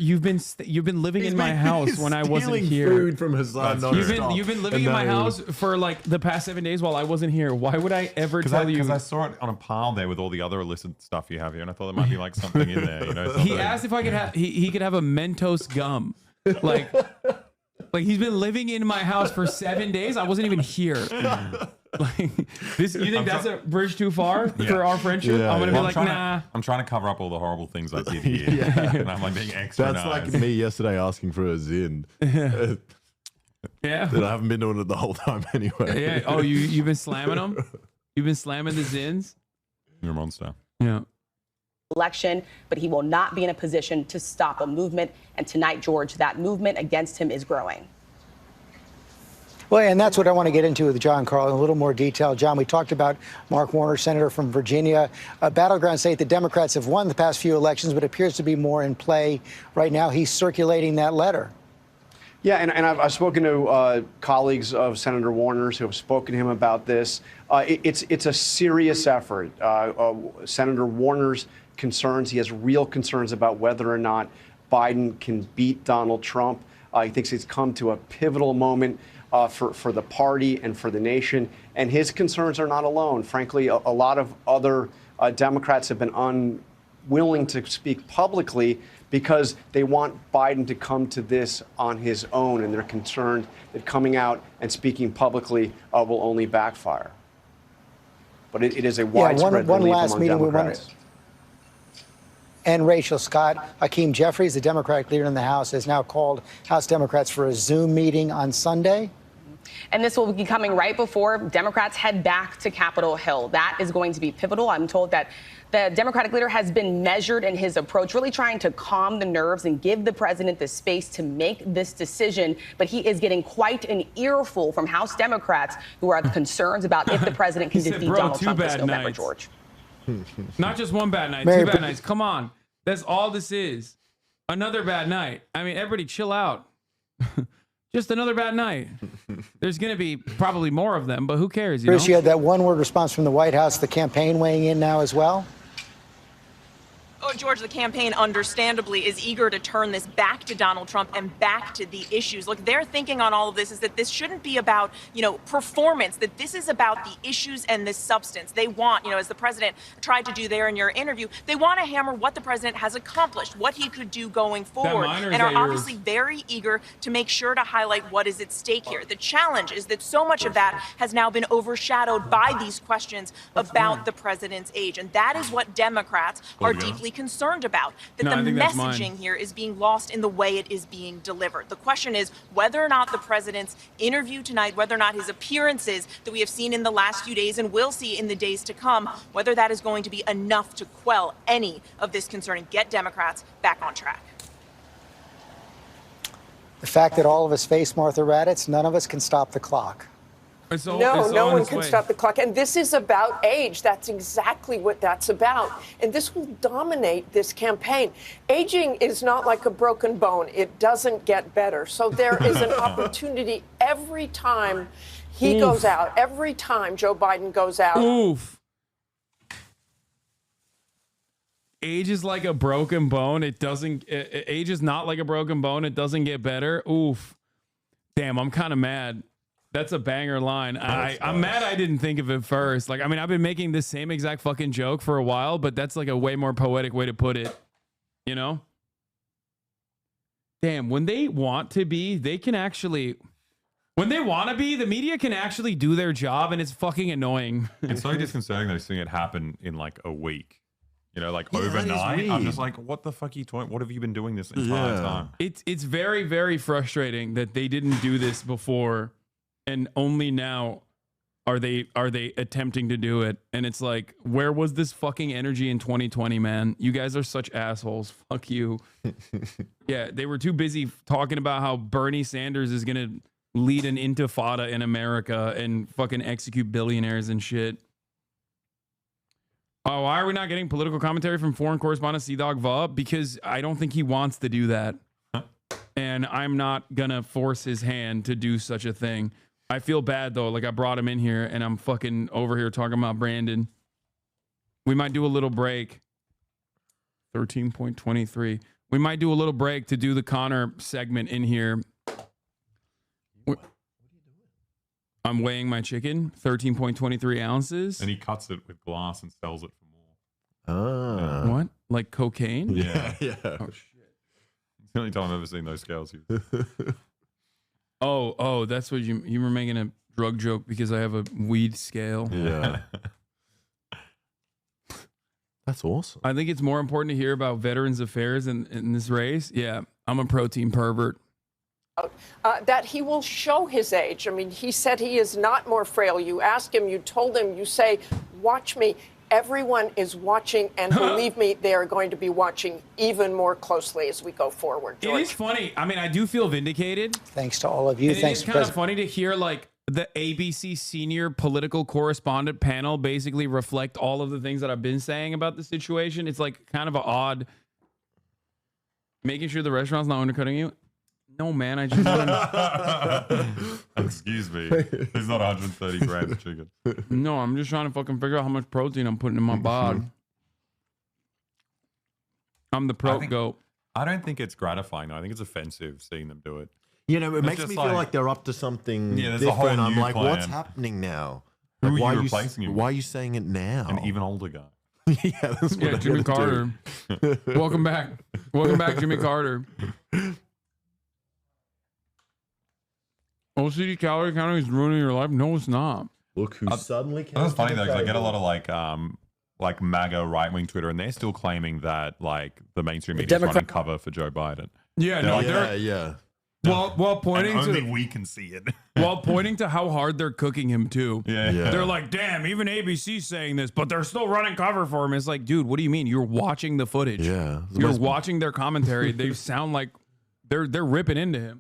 You've been living in my house when I wasn't here. Food from Hasan. You've been living in my house for like the past 7 days while I wasn't here. Why would I ever tell you? Because I saw it on a pile there with all the other illicit stuff you have here, and I thought there might be like something in there. You know, he asked if I could have he could have a Mentos gum, like. Like he's been living in my house for 7 days. I wasn't even here. Like this, you think that's a bridge too far for our friendship? I'm gonna be like, nah. I'm trying to cover up all the horrible things I did here, and I'm like being extra. That's nice. like me yesterday asking for a Zin. Yeah, that I haven't been doing it the whole time anyway. Yeah. Oh, you've been slamming them. You've been slamming the Zins. You're a monster. Yeah. Election, but he will not be in a position to stop a movement. And tonight, George, that movement against him is growing. Well, and that's what I want to get into with John Carl in a little more detail. John, we talked about Mark Warner, senator from Virginia, a battleground state. The Democrats have won the past few elections, but appears to be more in play right now. He's circulating that letter. Yeah, and I've spoken to colleagues of Senator Warner's who have spoken to him about this. It's a serious effort. Senator Warner's concerns, he has real concerns about whether or not Biden can beat Donald Trump. He thinks it's come to a pivotal moment for the party and for the nation. And his concerns are not alone. Frankly, a lot of other Democrats have been unwilling to speak publicly because they want Biden to come to this on his own, and they're concerned that coming out and speaking publicly will only backfire. But it is a widespread one belief last among meeting Democrats. And Rachel Scott, Hakeem Jeffries, the Democratic leader in the House, has now called House Democrats for a Zoom meeting on Sunday. And this will be coming right before Democrats head back to Capitol Hill. That is going to be pivotal. I'm told that the Democratic leader has been measured in his approach, really trying to calm the nerves and give the president the space to make this decision. But he is getting quite an earful from House Democrats who are concerns about if the president can defeat Donald Trump this November, George. Not just one bad night, two bad nights. Come on. That's all this is. Another bad night. I mean, everybody chill out. Just another bad night. There's going to be probably more of them, but who cares? You Chris, know? you had that one-word response from the White House, the campaign weighing in now as well. Oh, George, the campaign understandably is eager to turn this back to Donald Trump and back to the issues. Look, their thinking on all of this is that this shouldn't be about, performance, that this is about the issues and the substance. They want, as the president tried to do there in your interview, they want to hammer what the president has accomplished, what he could do going forward, and are obviously very eager to make sure to highlight what is at stake here. The challenge is that so much of that has now been overshadowed by these questions about the president's age. And that is what Democrats are deeply concerned about, that the messaging here is being lost in the way it is being delivered. The question is whether or not the president's interview tonight, whether or not his appearances that we have seen in the last few days and will see in the days to come, whether that is going to be enough to quell any of this concern and get Democrats back on track. The fact that all of us face Martha Raddatz, none of us can stop the clock. No one can stop the clock. And this is about age. That's exactly what that's about. And this will dominate this campaign. Aging is not like a broken bone. It doesn't get better. So there is an opportunity every time he goes out, every time Joe Biden goes out. Age is like a broken bone. Age is not like a broken bone. It doesn't get better. Damn, I'm kind of mad. That's a banger line. I'm mad I didn't think of it first. I've been making this same exact fucking joke for a while, but that's like a way more poetic way to put it. Damn, when they want to be, they can actually... When they want to be, the media can actually do their job, and it's fucking annoying. It's so disconcerting though, seeing it happen in a week. Overnight. I'm just like, what the fuck are you doing? What have you been doing this entire time? It's very, very frustrating that they didn't do this before. And only now are they attempting to do it. And it's like, where was this fucking energy in 2020, man? You guys are such assholes. Fuck you. Yeah, they were too busy talking about how Bernie Sanders is going to lead an intifada in America and fucking execute billionaires and shit. Oh, why are we not getting political commentary from foreign correspondent C-Dog Va? Because I don't think he wants to do that. And I'm not going to force his hand to do such a thing. I feel bad though. I brought him in here and I'm fucking over here talking about Brandon. We might do a little break. 13.23. We might do a little break to do the Connor segment in here. I'm weighing my chicken, 13.23 ounces. And he cuts it with glass and sells it for more. What? Like cocaine? Yeah. Yeah. Oh, shit. It's the only time I've ever seen those scales used. Oh, that's what you were making a drug joke because I have a weed scale. Yeah. That's awesome. I think it's more important to hear about Veterans Affairs in this race. Yeah, I'm a protein pervert. That he will show his age. I mean, he said he is not more frail. You ask him, you told him, you say, watch me. Everyone is watching, and believe me, they are going to be watching even more closely as we go forward, George. It is funny. I mean, I do feel vindicated. Thanks to all of you. And Thanks, it's kind of funny to hear the ABC senior political correspondent panel basically reflect all of the things that I've been saying about the situation. It's kind of an odd making sure the restaurant's not undercutting you. No, man, I just Excuse me. It's not 130 grams of chicken. No, I'm just trying to fucking figure out how much protein I'm putting in my body. I'm the goat. I don't think it's gratifying, though. I think it's offensive seeing them do it. It makes me feel like they're up to something there's different. a whole I'm new like, plan. what's happening now? Who why are you replacing him with? Why are you saying it now? An even older guy. Yeah, that's what Jimmy Carter. Welcome back. Welcome back, Jimmy Carter. OCD calorie counting is ruining your life. No, it's not. Look who suddenly came. That's funny though, because I get a lot of MAGA right wing Twitter, and they're still claiming that the mainstream media is running cover for Joe Biden. Yeah, yeah. While pointing and only to we can see it. while pointing to how hard they're cooking him too. Yeah. They're like, damn, even ABC's saying this, but they're still running cover for him. It's like, dude, what do you mean? You're watching the footage. Yeah. You're watching their commentary. They sound like they're ripping into him.